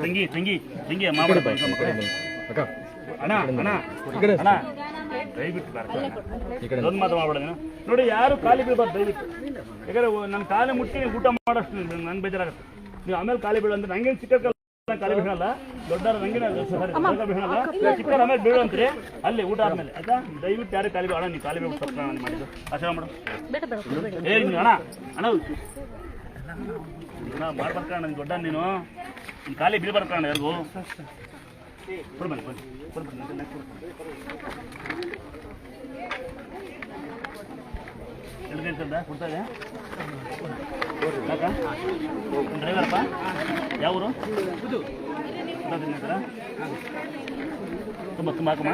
ತಂಗಿ ತಂಗಿ ತಂಗಿ ಮಾಮೂಲಿ ಅಣ್ಣ ಅಣ್ಣ ಅಣ್ಣ ದಯವಿಟ್ಟು ಒಂದು ಮಾತು ಮಾಡ್ಬೇಡ ನೋಡಿ, ಯಾರು ಖಾಲಿ ಬೀಳ್ಬಾರ್ದು ದಯವಿಟ್ಟು. ಯಾಕಂದ್ರೆ ನನ್ನ ಕಾಲೇ ಮುಟ್ಟಿ ಊಟ ಮಾಡೋಷ್ಟು ನನ್ಗೆ ಬೇಜಾರಾಗುತ್ತೆ. ನೀವು ಆಮೇಲೆ ಖಾಲಿ ಬೀಳು ಅಂದ್ರೆ ನಂಗೇನು ಚಿಕ್ಕ ಖಾಲಿ ಬೀಳಲ್ಲ, ದೊಡ್ಡರ ನಂಗೆ ಬೀಳಲ್ಲ, ಚಿಕ್ಕರ ಆಮೇಲೆ ಬೀಳು ಅಂತ್ರಿ ಅಲ್ಲಿ ಊಟ ಆದ್ಮೇಲೆ ಆಯ್ತಾ. ದಯವಿಟ್ಟು ಯಾರು ಖಾಲಿ ಅಣ್ಣ ನೀವು ಖಾಲಿ ಬೀಳ್ಬಿಟ್ಟು ಸ್ವಲ್ಪ ಮಾಡಿದ್ದು ಆಶೀರ್ವಾದ ಮಾಡು. ಏ ಅಣ್ಣ ಅಣ್ಣ ಮಾಡ್ಬಾರ್ಕಣ ನನ್ ದೊಡ್ಡ ನೀನು ಖಾಲಿ ಬೀಳ್ಬಾರ್ಕಣ ಯಾರಿಗೂ ಕೊಡ್ಬನ್ನಿ ಬನ್ನಿ ಕೊಡ್ಬನ್ನಿ ಎಲ್ಲಿಂದ ಕೊಡ್ತಾ ಇದೆ ಯಾಕ ಡ್ರೈವರ್ಪ್ಪ ಯಾವ ಊರು ತುಂಬ ತುಂಬ ಹಾಕಮ್ಮ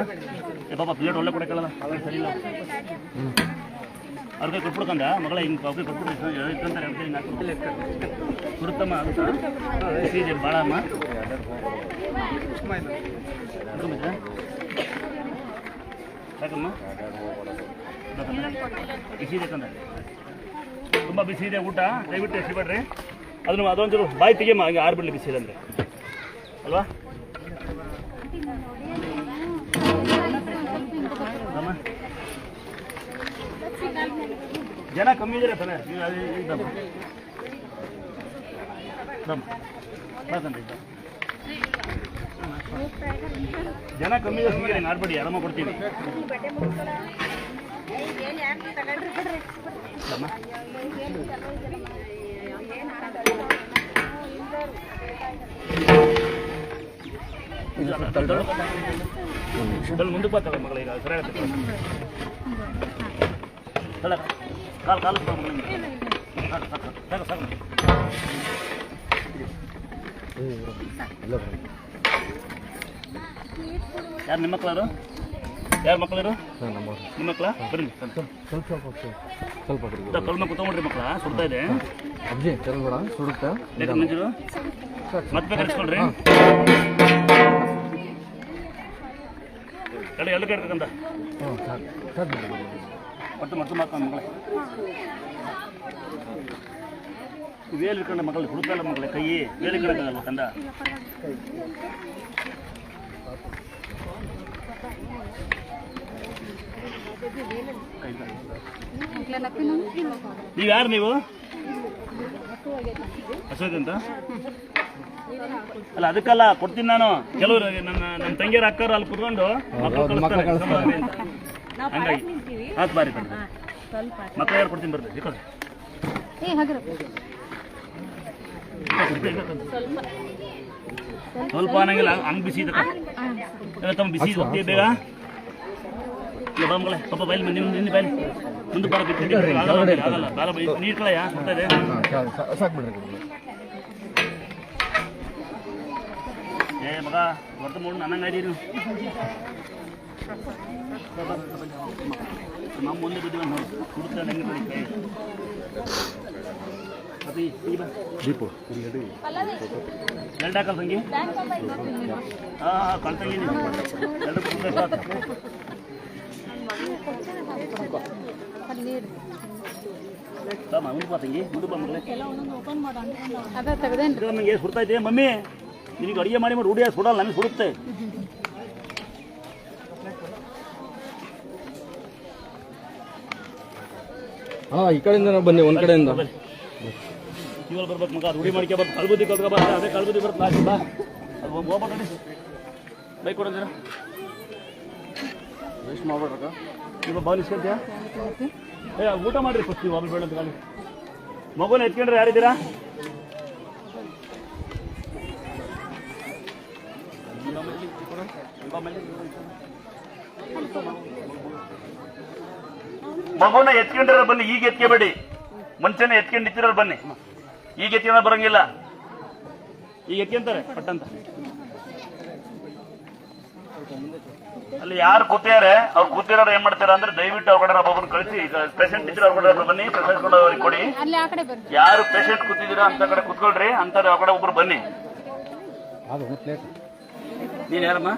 ಏ ಪಾಪ ಪ್ಲೇಟ್ ಒಳ್ಳೆ ಕೊಡಕ್ಕಲ್ಲ ಸರಿ ಇಲ್ಲ ಅವ್ರಿಗೆ ಕೊಟ್ಬಿಡ್ಕಂದ ಮಗಳ ಹಿಂಗೆ ಕಾಫಿ ಕೊಟ್ಬಿಟ್ಟು ಇಟ್ಕೊಂತಾರೆ ಅಂತ ಹಿಂಗೆ ಹಾಕಿ ಸುರುತ್ತಮ್ಮ ಅಂತ ಸೀದೆ ಭಾಳಮ್ಮ ಯಾಕಮ್ಮ ಬಿಸಿ ಇದೆ ಕಂದ ತುಂಬ ಬಿಸಿ ಇದೆ ಊಟ, ದಯವಿಟ್ಟು ಎಸಿಬೇಡ್ರಿ. ಅದನ್ನು ಅದೊಂಚೂರು ಬಾಯಿ ತೆಗಿಯಮ್ಮ, ಹಾಗೆ ಆರ್ಬಿಡ್ಲಿ ಬಿಸಿ ಇದೆ ಅಂದರೆ ಅಲ್ವಾ. ಜನ ಕಮ್ಮಿ ಇದ್ದೀರಾ ತಾನೆ ಜನ ಕಮ್ಮಿ ಇದೆ, ಸಿಗಿ ಆಡ್ಬೇಡಿ, ಆರಾಮ ಕೊಡ್ತೀವಿ. ಮುಂದಕ್ಕೆ ಬರ್ತಾರೆ ಮಗಳ ಈಗ ಸರಿಯಾಗುತ್ತೆ. ಕಾಲು ಕಾಲು ಯಾರು ನಿಮ್ಮ ಮಕ್ಕಳು? ಯಾರು ಮಕ್ಕಳು? ನಿಮ್ಮ ಮಕ್ಕಳ ಬನ್ನಿ ಸ್ವಲ್ಪ ಕಲ್ಮ ಕೂತ್ಕೊಂಡ್ರಿ ಮಕ್ಕಳ ಸುಡ್ತಾ ಇದೆ ಸುಡುತ್ತಾ ಮಂಜೂರು ಮತ್ತೆ ಕರೆಸ್ಕೊಳ್ರಿ ಎರಡು ಕೇಳ್ಬೇಕಂತ ಮತ್ತೆ ಮತ್ತೆ ಮಾಡ್ಕೊಂಡು ಮಕ್ಕಳ ವೇಲ್ ಇಟ್ಕೊಂಡ ಮಕ್ಕಳು ಹುಡುಕಲ್ಲ ಮಕ್ಕಳ ಕೈ ವೇಲ್ ಇಟ್ಕೊಳ್ಳೋಕ್ಕಾಗಲ್ಲ ಕಂದ ನೀವು ಯಾರು? ನೀವು ಅಶೋಕ್ ಅಂತ ಅಲ್ಲ, ಅದಕ್ಕಲ್ಲ ಕೊಡ್ತೀನಿ ನಾನು. ಕೆಲವರು ನನ್ನ ತಂಗಿಯರ ಅಕ್ಕರು ಅಲ್ಲಿ ಕುತ್ಕೊಂಡು ಹಂಗಾಗಿ ಹತ್ತು ಬಾರಿ ಮಕ್ಕಳು ಯಾರು ಕೊಡ್ತೀನಿ ಬರ್ತೀವಿ ಸ್ವಲ್ಪ ಅನ್ನಂಗಿಲ್ಲ, ಹಂಗೆ ಬಿಸಿ ಇದೆ ತಮ್ಮ ಬಿಸಿ ಹೋಗ್ತೀವಿ ಬೇಗ ಮಗಳೇ ಪಾಪ ಬೈಲಿ ನಿನ್ನ ಬೈಲಿ ಮುಂದೆ ಬರ ಆಗಲ್ಲ ಬಾಲ ನೀರು ಕಳ ಯಾಕೆ ಕೊಡ್ತಾ ಇದೆ. ಏ ಮಗ ಹೊರತು ಮೂಡು ನನ್ನಂಗೆ ಆಡೀರಿ ನಮ್ಮ ಮುಂದೆ ಬಿದ್ದೀವಿ ನೋಡಿ ಹುಡುಕ್ತಾ ಹೆಂಗೆ ದೀಪು ಎರಡು ಹಾಕಲ್ ತಂಗಿ ಹಾಂ ಕಳ್ತಂಗಿ ಎರಡು ತಂಗಿ ಮುಂದೆ ನನಗೆ ಸುಡ್ತಾ ಇದ್ದೆ ಮಮ್ಮಿ ನಿನಗೆ ಅಡುಗೆ ಮಾಡಿ ರೂಢಿ ಸುಡಲ್ಲ, ನನಗೆ ಸುಡುತ್ತೆ. ಹಾಂ ಈ ಕಡೆಯಿಂದ ಬನ್ನಿ, ಒಂದು ಕಡೆಯಿಂದ ಇವಾಗ ಬರ್ಬೇಕು ಮಗ, ರೂಢಿ ಮಾಡ್ಕೊ ಬರ್ತು ಕಳ್ಬುದ್ದಿ ಕಲ್ತ್ಕೊ ಬಾ, ಅದೇ ಕಳ್ಬುದ್ದಿ ಬರುತ್ತೆ ಲಾಸ್ಟ್ ಬಾ ಅದು ಹೋಗ್ಬೇಕಂడి ಬೈಕ್ ಕೊಡಂದಿರ ವೇಸ್ಟ್ ಮಾಡ್ಬೇಡ್ರಕ್ಕ. ಇವಾಗ ಬಾಲ್ ಇಸ್ಕೊಳ್ತೀಯಾ? ಏ ಊಟ ಮಾಡಿರಿ ಫಸ್ಟ್ ನೀವು ವಾಪಸ್ ಬೇಡ ಅಂತ ಖಾಲಿ ಮಗುನ ಎತ್ಕೊಂಡ್ರೆ ಯಾರಿದ್ದೀರಾ? ಮಗುನ ಎತ್ಕೊಂಡ್ರ ಬನ್ನಿ, ಈಗ ಎತ್ಕೋಬೇಡಿ. ಮುಂಚೆನೆ ಎತ್ಕೊಂಡು ನಿಂತಿರೋರು ಬನ್ನಿ, ಈಗ ಎತ್ಕೊಂಡ ಬರಂಗಿಲ್ಲ. ಈಗ ಎತ್ಕೊಂತಾರೆ ಪಟ್ಟಂತ. ಅಲ್ಲಿ ಯಾರು ಕೂತಿದ್ದಾರೆ ಅವ್ರು ಕೂತಿರೋರು ಏನ್ ಮಾಡ್ತಾರೆ ಅಂದ್ರೆ ದಯವಿಟ್ಟು ಅವ್ರ ಕಡೆ ಒಬ್ಬೊಬ್ಬರು ಕಳಿಸಿ. ಈಗ ಪೇಷಂಟ್ ಇದ್ರೆ ಅವ್ರ ಕಡೆ ಬನ್ನಿ, ಪೇಷಂಟ್ ಕೂಡ ಅವ್ರಿಗೆ ಕೊಡಿ. ಯಾರು ಪೇಷಂಟ್ ಕೂತಿದ್ದೀರಾ ಅಂತ ಕಡೆ ಕೂತ್ಕೊಳ್ರಿ, ಅಂತಾರೆ ಅವ್ರ ಕಡೆ ಒಬ್ರು ಬನ್ನಿ. ನೀನ್ ಯಾರಮ್ಮ?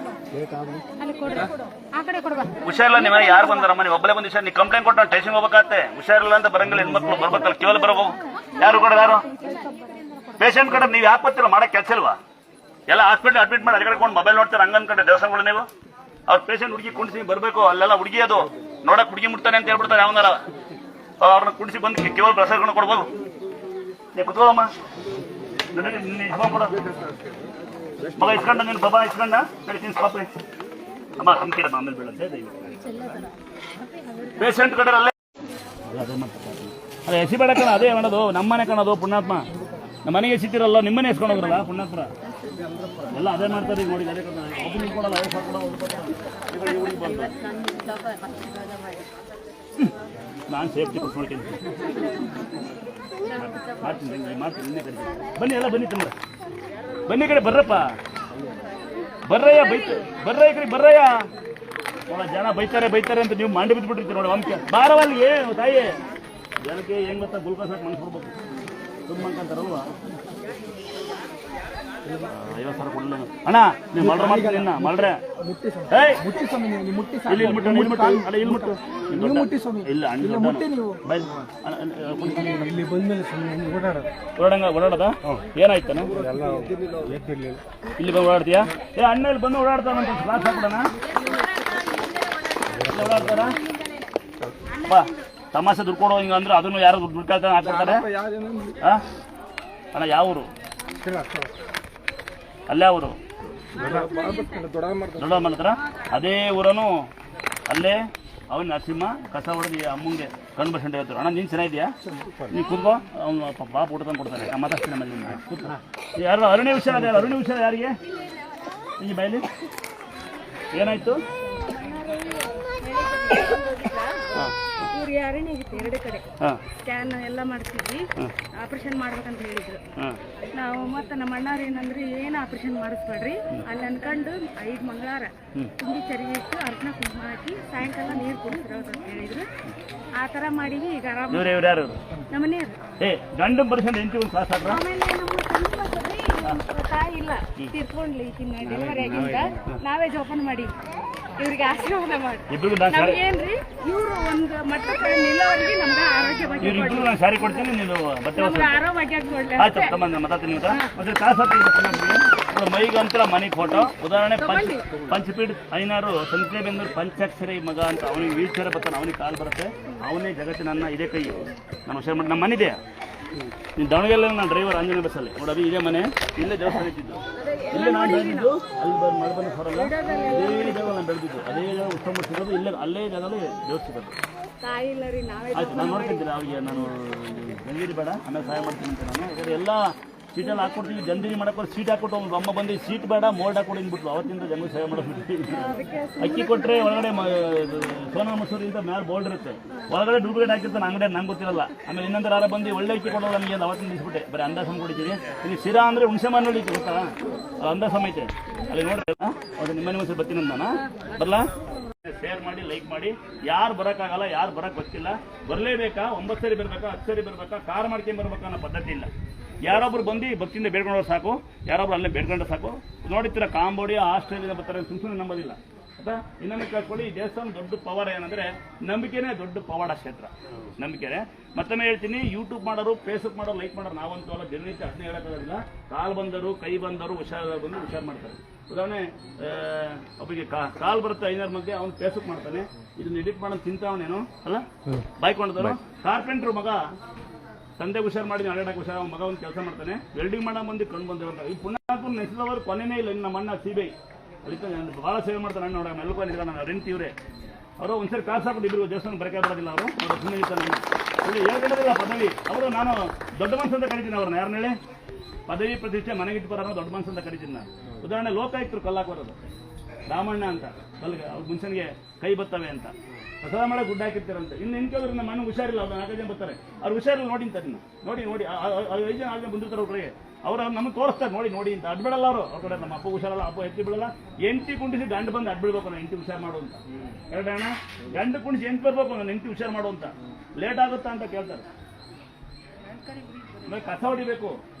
ಆ ಕಡೆ ಕೊಡ್ಬಾ. ಹುಷಾರಿಲ್ಲ ನಿಮ್ಮ ಯಾರು ಬಂದಾರಮ್ಮ? ನೀವು ಒಬ್ಬಳೇ ಬಂದು ನೀ ಕಂಪ್ಲೇಂಟ್ ಕೊಟ್ಟು ನಾನು ಟೆನ್ಷನ್ ಹೋಗ್ಬೇಕಾಗತ್ತೆ. ಹುಷಾರಿಲ್ಲ ಅಂತ ಬರಂಗಿಲ್ಲ, ಹೆಣ್ಮಕ್ಳು ಬರ್ಬೇಕಲ್ಲ, ಕೇವಲ ಬರೋ ಯಾರು ಕೂಡ ಯಾರು ಪೇಷಂಟ್ ಕಡೆ ನೀವು ಯಾಕೆ ಬರ್ತಿಲ್ಲ? ಮಾಡಕ್ಕೆ ಕೆಲಸ ಇಲ್ವಾ? ಎಲ್ಲ ಹಾಸ್ಪಿಟಲ್ ಅಡ್ಮಿಟ್ ಮಾಡಿ ಅಲ್ಲಿಗೆ ಮೊಬೈಲ್ ನೋಡ್ತಾರೆ ಹಂಗ ಅನ್ಕೊಂಡೆ ದೇವಸ್ಥಾನಗಳು ನೀವು. ಅವ್ರ ಪೇಷಂಟ್ ಹುಡುಗಿ ಕುಣಿಸಿ ಬರಬೇಕು, ಅಲ್ಲೆಲ್ಲ ಹುಡುಗಿ ಅದು ನೋಡಕ್ ಹುಡುಗಿ ಮುಟ್ತಾನೆ ಅಂತ ಹೇಳ್ಬಿಡ್ತಾರೆ. ಯಾವನಾರ ಅವ್ರನ್ನ ಕುಣಿಸಿ ಬಂದು ಕೇವಲ ಪ್ರಸಾದಗಳನ್ನ ಕೊಡ್ಬೋದು. ನೀವು ಕುತ್ಕೊಳ್ಳಮ್ಮ, ಮಗ ಇಸ್ಕೊಂಡ ನೀನು ಬಾಬಾ ಇಸ್ಕೊಂಡ ಕಡಿತೀನಿ ಸ್ಪಾಪೆ ಅಮ್ಮ ಹಂಕಿಡಮ್ಮ ಆಮೇಲೆ ಬೀಳಂತೆ ಪೇಷಂಟ್ ಕಡೆ ಅಲ್ಲೇ ಅದೇ ಮಾಡ್ತಾರೆ. ಅದೇ ಎಸಿ ಬೇಡ ಕಣ, ಅದೇ ಮಾಡೋದು ನಮ್ಮನೆ ಕಾಣೋದು ಪುಣ್ಯಾತ್ಮ. ನಮ್ಮ ಮನೆಗೆ ಎಸಿತಿರಲ್ಲ, ನಿಮ್ಮನೆ ಎಸ್ಕೊಂಡು ಹೋಗ್ರಲ್ಲ ಪುಣ್ಯಾತ್ಮ. ಎಲ್ಲ ಅದೇ ಮಾಡ್ತಾರೆ ಈಗ ನೋಡಿ. ಅದೇ ಒಬ್ಬನಿಗೆ ಕೊಡಲ್ಲ, ನಾನು ಸೇಫ್ಟಿ ಕೊಟ್ಟು ನೋಡ್ತೀನಿ ಮಾಡ್ತೀನಿ ನಿನ್ನೆ ಕಡೆ ಬನ್ನಿ, ಎಲ್ಲ ಬನ್ನಿ ತುಂಬ ಬನ್ನಿ ಕಡೆ ಬರ್ರಪ್ಪ, ಬರ್ರಯ್ಯ ಬರ್ರ ಈ ಕಡೆ ಬರ್ರಯ್ಯ. ಜನ ಬೈತಾರೆ ಅಂತ ನೀವು ಮಂಡಿ ಬಿದ್ದುಬಿಟ್ಟಿರ್ತೀರಿ ನೋಡಿ. ಅಂಕೆ ಬಾರವಲ್ಲಿಗೆ ತಾಯಿ ಜನಕ್ಕೆ ಹೆಂಗ್ ಗೊತ್ತಾ ಗುಲ್ಕೋಸ್ ಹಾಕಿ ಮನಸ್ಸು ಬಿಡ್ಬೇಕು ತುಂಬ ಅಂತಾರಲ್ವಾ. 50 ಸಾವಿರ ಕೊಡಲ್ಲ ಅಣ್ಣ. ನೀವು ಮಲ್ರ ಮಾಡ್ತೀನಿ ಇನ್ನ ಮಲ್ರೆ ಇಲ್ಲ ಓಡಾಡದ ಏನಾಯ್ತಾನ? ಇಲ್ಲಿ ಬಂದು ಓಡಾಡ್ತೀಯಾ? ಅಣ್ಣ ಇಲ್ಲಿ ಬಂದು ಓಡಾಡ್ತಾನಂತ ಕ್ಲಾಸ್ ಹಾಕ್ಬಿಡಣ. ಓಡಾಡ್ತಾರ ಬಾ ತಮಾಷೆ ದುಡ್ಡು ಕೊಡೋ ಹಿಂಗ ಅಂದ್ರೆ ಅದನ್ನು ಯಾರು ದುಡ್ಡು ಕೇಳ್ತಾನೆ ಹಾಕ್ಬಿಡ್ತಾರೆ. ಅಣ್ಣ ಯಾವ ಊರು? ಅಲ್ಲೇ ಅವರು ದೊಡ್ಡ ಹತ್ರ ಅದೇ ಊರನು ಅಲ್ಲೇ ಅವನ ನರಸಿಂಹ ಕಸ ಹೊಡೆದು ಅಮ್ಮಂಗೆ ಕಣ್ಣು ಬರ್ಸಂಡೆ ಹೇಳ್ತಾರೆ. ಅಣ್ಣ ನೀನು ಚೆನ್ನಾಗಿದ್ಯಾ? ನೀನು ಕೂತ್ಕೋ, ಅವ್ನು ಬಾಪ ಊಟ ತಂದು ಕೊಡ್ತಾನೆ. ನಾನು ಮಾತಾಡ್ತೀನಿ ಮನೆ ಕೂತ್ಕೋ. ಯಾರು ಅರುಣಿ ವಿಷಯ ಅದೇ ಅರುಣಿ ವಿಷಯ ಯಾರಿಗೆ ಈ ಬಯಲಿ ಏನಾಯ್ತು? ಇವ್ರು ಅರಣ್ಯಾಗಿತ್ತು 2 ಕಡೆ ಸ್ಕ್ಯಾನ್ ಎಲ್ಲ ಮಾಡ್ತಿದ್ವಿ, ಆಪರೇಷನ್ ಮಾಡ್ಬೇಕಂತ ಹೇಳಿದ್ರು. ನಾವು ಮತ್ತೆ ನಮ್ಮ ಅಣ್ಣಾರು ಏನಂದ್ರೆ ಏನು ಆಪರೇಷನ್ ಮಾಡಿಸ್ಬೇಡ್ರಿ ಅಲ್ಲಿ ಅನ್ಕೊಂಡು 5 ಮಂಗಳವಾರ ತುಂಬಿ ಚರಿಗೆ ಇಟ್ಟು ಅರ್ಶನ ಕುಂಕುಮ ಹಾಕಿ ಸಾಯಂಕಾಲ ನೀರು ಕುಡಿಸ್ರು ಅಂತ ಹೇಳಿದ್ರು. ಆ ತರ ಮಾಡಿವಿ. ಈಗ ಆರಾಮ ನಮ್ಮ ಮನೆಯವರು ಗಂಡು ಪರ್ಸೆಂಟ್ ಆಮೇಲೆ ನಮ್ಮ ತಾಯಿ ಇಲ್ಲ ತೀರ್ಕೊಂಡ್ಲಿ ಡೆಲಿವರಿ ಆಗಿಂದ ನಾವೇ ಜೋಪಾನ ಮಾಡಿ ಇವ್ರಿಗೆ ಆಶೀರ್ವಾದ ಮಾಡಿ ನಮ್ಗೇನ್ರಿ ಇವ್ರು ಒಂದು ಮಟ್ಟಕ್ಕೆ ನಿಲ್ಲೋರಿಗೆ ನಮ್ಗೆ ಆರೋಗ್ಯ ಸಾರಿ ಕೊಡ್ತೀನಿ. ನೀನು ಮೈಗಂತರ ಮನೆಗೆ ಫೋಟೋ ಉದಾಹರಣೆ ಪಂಚಪೀಠ ಐನಾರು ಸಂಖ್ಯೆಬೆಂದೂರು ಪಂಚಾಕ್ಷರಿ ಮಗ ಅಂತ ಅವನಿಗೆ ವೀಲ್ ಚೇರ್ ಬರ್ತಾನೆ, ಅವನಿಗೆ ಕಾಲು ಬರುತ್ತೆ, ಅವನೇ ಜಗತ್ತಿನ ಅನ್ನ ಇದೇ ಕೈ. ನಮ್ಮ ಹುಷಾರು ಮಾಡಿ ನಮ್ಮ ಮನಿದೆ. ನೀನು ದಾವಣಗೆರೆ ನಾನು ಡ್ರೈವರ್ ಆಂಜನೇಯ ಬಸ್ಸಲ್ಲಿ ನೋಡಿ. ಇದೇ ಮನೆ, ಇಲ್ಲೇ ದೇವಸ್ಥಾನ ಇಟ್ಟಿದ್ದು, ಇಲ್ಲೇ ನಾನು ಬೆಳೆದಿದ್ದು. ಅಲ್ಲಿ ಮಳೆ ಹೊರಲ್ಲ ಅದೇ ಜಾಗ ನಾನು ಬೆಳೆದಿದ್ದು, ಅದೇ ಜಾಗ ಉತ್ತಮ ಸಿಗೋದು ಇಲ್ಲೇ, ಅಲ್ಲೇ ಜಾಗದಲ್ಲಿ ದೇವ್ರು ಸಿಗೋದು. ಆಯ್ತು ನಾನು ನೋಡ್ಕೊಂತೀನಿ. ಅವ್ರಿಗೆ ನಾನು ಬೆಂಗಳೂರು ಬೇಡ ಆಮೇಲೆ ಸಹಾಯ ಮಾಡ್ತೀನಿ ಅಂತ ನಾನು ಯಾಕಂದರೆ ಎಲ್ಲ ಸೀಟಲ್ಲಿ ಹಾಕ್ಕೊಡ್ತೀವಿ. ಜನ್ರಿಗೆ ಮಾಡೋಕೆ ಸೀಟ್ ಹಾಕ್ಕೊಟ್ಟು ಅವ್ನು ಅಮ್ಮ ಬಂದು ಸೀಟ್ ಬೇಡ ಮೋಲ್ಡ್ ಹಾಕ್ಕೊಡಿ ಅಂದ್ಬಿಟ್ಲು. ಅವತ್ತಿಂದ ಜನರಿಗೆ ಸೇವೆ ಮಾಡೋದು. ಅಕ್ಕಿ ಕೊಟ್ಟರೆ ಒಳಗಡೆ ಸೋನಾ ಮಸೂರಿ ಅಂತ ಮೇಲೆ ಬೋಲ್ಡ್ ಇರುತ್ತೆ, ಒಳಗಡೆ ಡೂಪ್ಲಿಕೇಟ್ ಹಾಕಿರ್ತಾನೆ ಅಂಗಡಿ, ನಂಗೆ ಗೊತ್ತಿರಲ್ಲ. ಆಮೇಲೆ ಇನ್ನೊಂದು ಯಾರ ಬಂದು ಒಳ್ಳೆ ಅಕ್ಕಿ ಕೊಡೋದು ನಮಗೆ ಅಂತ ಅವತ್ತಿನ ನಿಲ್ಲಿಸ್ಬಿಟ್ಟೆ. ಬರೀ ಅಂದಾಸಮ್ ಕೊಡಿದ್ದೀವಿ. ಇಲ್ಲಿ ಸಿರಾ ಅಂದರೆ ಹುಣಸೆ ಮಣ್ಣು ಹೊಡಿತು ಗೊತ್ತಾ, ಅದು ಅಂದಾಸಮ್ ಐತೆ ಅಲ್ಲಿ ನೋಡ್ರಿ. ಅದು ನಿಮ್ಮ ಮನೆ ಮಸೂರಿ ಬರ್ತೀನಿ ನಾನು ಬರಲ್ಲ. ಶೇರ್ ಮಾಡಿ, ಲೈಕ್ ಮಾಡಿ. ಯಾರು ಬರೋಕ್ಕಾಗಲ್ಲ, ಯಾರು ಬರೋಕ್ಕೆ ಗೊತ್ತಿಲ್ಲ, ಬರಲೇಬೇಕಾ, 9 ಸರಿ ಬರಬೇಕಾ, 10 ಸರಿ ಬರಬೇಕಾ, ಕಾರ್ ಮಾಡ್ಕೊಂಡು ಬರ್ಬೇಕಾ ಅನ್ನೋ ಪದ್ಧತಿ ಇಲ್ಲ. ಯಾರೊಬ್ರು ಬಂದು ಭಕ್ತಿಯಿಂದ ಬೇಡ್ಕೊಂಡ್ರೆ ಸಾಕು, ಯಾರೊಬ್ರು ಅಲ್ಲೇ ಬೇಡ್ಕೊಂಡ್ರೆ ಸಾಕು. ನೋಡಿರ್ತೀರ ಕಾಂಬೋಡಿಯಾ, ಆಸ್ಟ್ರೇಲಿಯಾ ಬರ್ತಾರೆ, ಸುಮ್ಮನೆ ನಂಬೋದಿಲ್ಲ. ಆಯ್ತಾ? ಇನ್ನೊಂದು ಕೇಳ್ಕೊಳ್ಳಿ, ಈ ದೇವಸ್ಥಾನ ದೊಡ್ಡ ಪವಾಡ ಏನಂದರೆ ನಂಬಿಕೆನೇ ದೊಡ್ಡ ಪವಾಡ ಕ್ಷೇತ್ರ. ನಂಬಿಕೆನೇ ಮತ್ತೊಮ್ಮೆ ಹೇಳ್ತೀನಿ, ಯೂಟ್ಯೂಬ್ ಮಾಡೋರು, ಫೇಸ್ಬುಕ್ ಮಾಡೋರು, ಲೈಕ್ ಮಾಡೋರು ನಾವಂತೂ ಅಲ್ಲ. ಜನರಿಗೆ ಅದನ್ನೇ ಹೇಳೋಕ್ಕಾಗೋದಿಲ್ಲ. ಕಾಲು ಬಂದರು, ಕೈ ಬಂದರು, ಹುಷಾರಾದ್ರು ಬಂದು ಹುಷಾರು ಮಾಡ್ತಾರೆ. ಉದಾಹರಣೆ ಒಬ್ಬರಿಗೆ ಕಾಲ್ ಬರುತ್ತೆ 500 ಮಧ್ಯೆ, ಅವ್ನು ಫೇಸ್ಬುಕ್ ಮಾಡ್ತಾನೆ, ಇದನ್ನ ಎಡಿಟ್ ಮಾಡೋದು ತಿಂತಾವನೇನು ಅಲ್ಲ, ಬಾಯ್ಕೊಂಡದವರು. ಕಾರ್ಪೆಂಟ್ರು ಮಗ ತಂದೆ ಹುಷಾರು ಮಾಡಿ ಅಡ್ಡಾಡಕ್ಕೆ ಹುಷಾರು, ಮಗ ಒಂದು ಕೆಲಸ ಮಾಡ್ತಾನೆ, ವೆಲ್ಡಿಂಗ್ ಮಾಡೋ ಮಂದಿ ಕಣ್ಣು ಬಂದಿರೋ ಈ ಪುಣ್ಯಾತ್ಮ ನೆನೆಸಿದವರು ಕೊನೆನೇ ಇಲ್ಲ. ಇನ್ನು ನಮ್ಮ ಅಣ್ಣ CBI ಅದಕ್ಕೆ ಭಾಳ ಸೇವೆ ಮಾಡ್ತಾರೆ. ಅಣ್ಣ ನೋಡ ಮೆಲ್ಕೊಂಡಿಲ್ಲ, ನಾನು ರೆಂಟ್ ಇವರೇ ಅವರು ಒಂದ್ಸರಿ ಕಾಸು ಹಾಕೊಂಡು ಇಬ್ಬರು ದೇವಸ್ಥಾನ ಬರಕ್ಕೆ ಬರೋದಿಲ್ಲ. ಅವರು ಸುಮ್ಮನೆ ಇರ್ತಾರೆ. ಇಲ್ಲಿ ಹೇಳ್ಕೊಂಡಿಲ್ಲ ಪದವಿ ಅವರು, ನಾನು ದೊಡ್ಡ ಮನಸ್ಸು ಅಂತ ಕರಿತೀನಿ ಅವ್ರನ್ನ. ಯಾರನ್ನ ಹೇಳಿ? ಪದವಿ ಪ್ರತಿಷ್ಠೆ ಮನೆಗಿಟ್ಟು ಬರೋದು ದೊಡ್ಡ ಮನಸ್ಸು ಅಂತ ಕರಿತೀನಿ ನಾನು. ಉದಾಹರಣೆ ಲೋಕಾಯುಕ್ತರು ಕಲ್ಲಾಕ್ ಬರೋದು ರಾಮಣ್ಣ ಅಂತ, ಕಲ್ಗೆ ಅವ್ರ ಮನುಷ್ಯನಿಗೆ ಕೈ ಬರ್ತವೆ ಅಂತ ಪ್ರಸಾದ ಮಾಡೋ ಗುಡ್ಡ ಹಾಕಿರ್ತಾರಂತೆ. ಇನ್ನು ಕೇಳಿದ್ರೆ ನಮ್ಮ ಮನೆ ಹುಷಾರಿಲ್ಲ, ಅವ್ರು 4 ಜನ ಬರ್ತಾರೆ, ಅವ್ರು ಹುಷಾರಿಲ್ಲ ನೋಡಿ ಅಂತ ನೋಡಿ 5 ಜನ 6 ಜನ ಬಂದಿರ್ತಾರೆ ಅವ್ರಿಗೆ. ಅವ್ರು ನಮಗೆ ತೋರಿಸ್ತಾರೆ ನೋಡಿ ಅಂತ. ಅಡ್ಬಿಡಲ್ಲ ಅವರು. ಅವ್ರ ಕಡೆ ನಮ್ಮ ಅಪ್ಪ ಹುಷಾರಲ್ಲ, ಅಪ್ಪ ಎತ್ತಿ ಬಿಡಲ್ಲ. ಎಂಟಿ ಕುಂಡಿಸಿ ಗಂಡು ಬಂದು ಅಡ್ಬಿಡ್ಬೇಕು, ನಾನು ಎಂಟಿ ಹುಷಾರು ಮಾಡು ಅಂತ. ಎರಡಣ್ಣ ಗಂಡು ಕುಣಿಸಿ ಎಂಟು ಬರ್ಬೇಕು, ನಾನು ಎಂಟಿ ಹುಷಾರು ಮಾಡು ಅಂತ. ಲೇಟ್ ಆಗುತ್ತಾ ಅಂತ ಕೇಳ್ತಾರೆ. ಆಮೇಲೆ ಕಸ ಹೊಡಿಬೇಕು,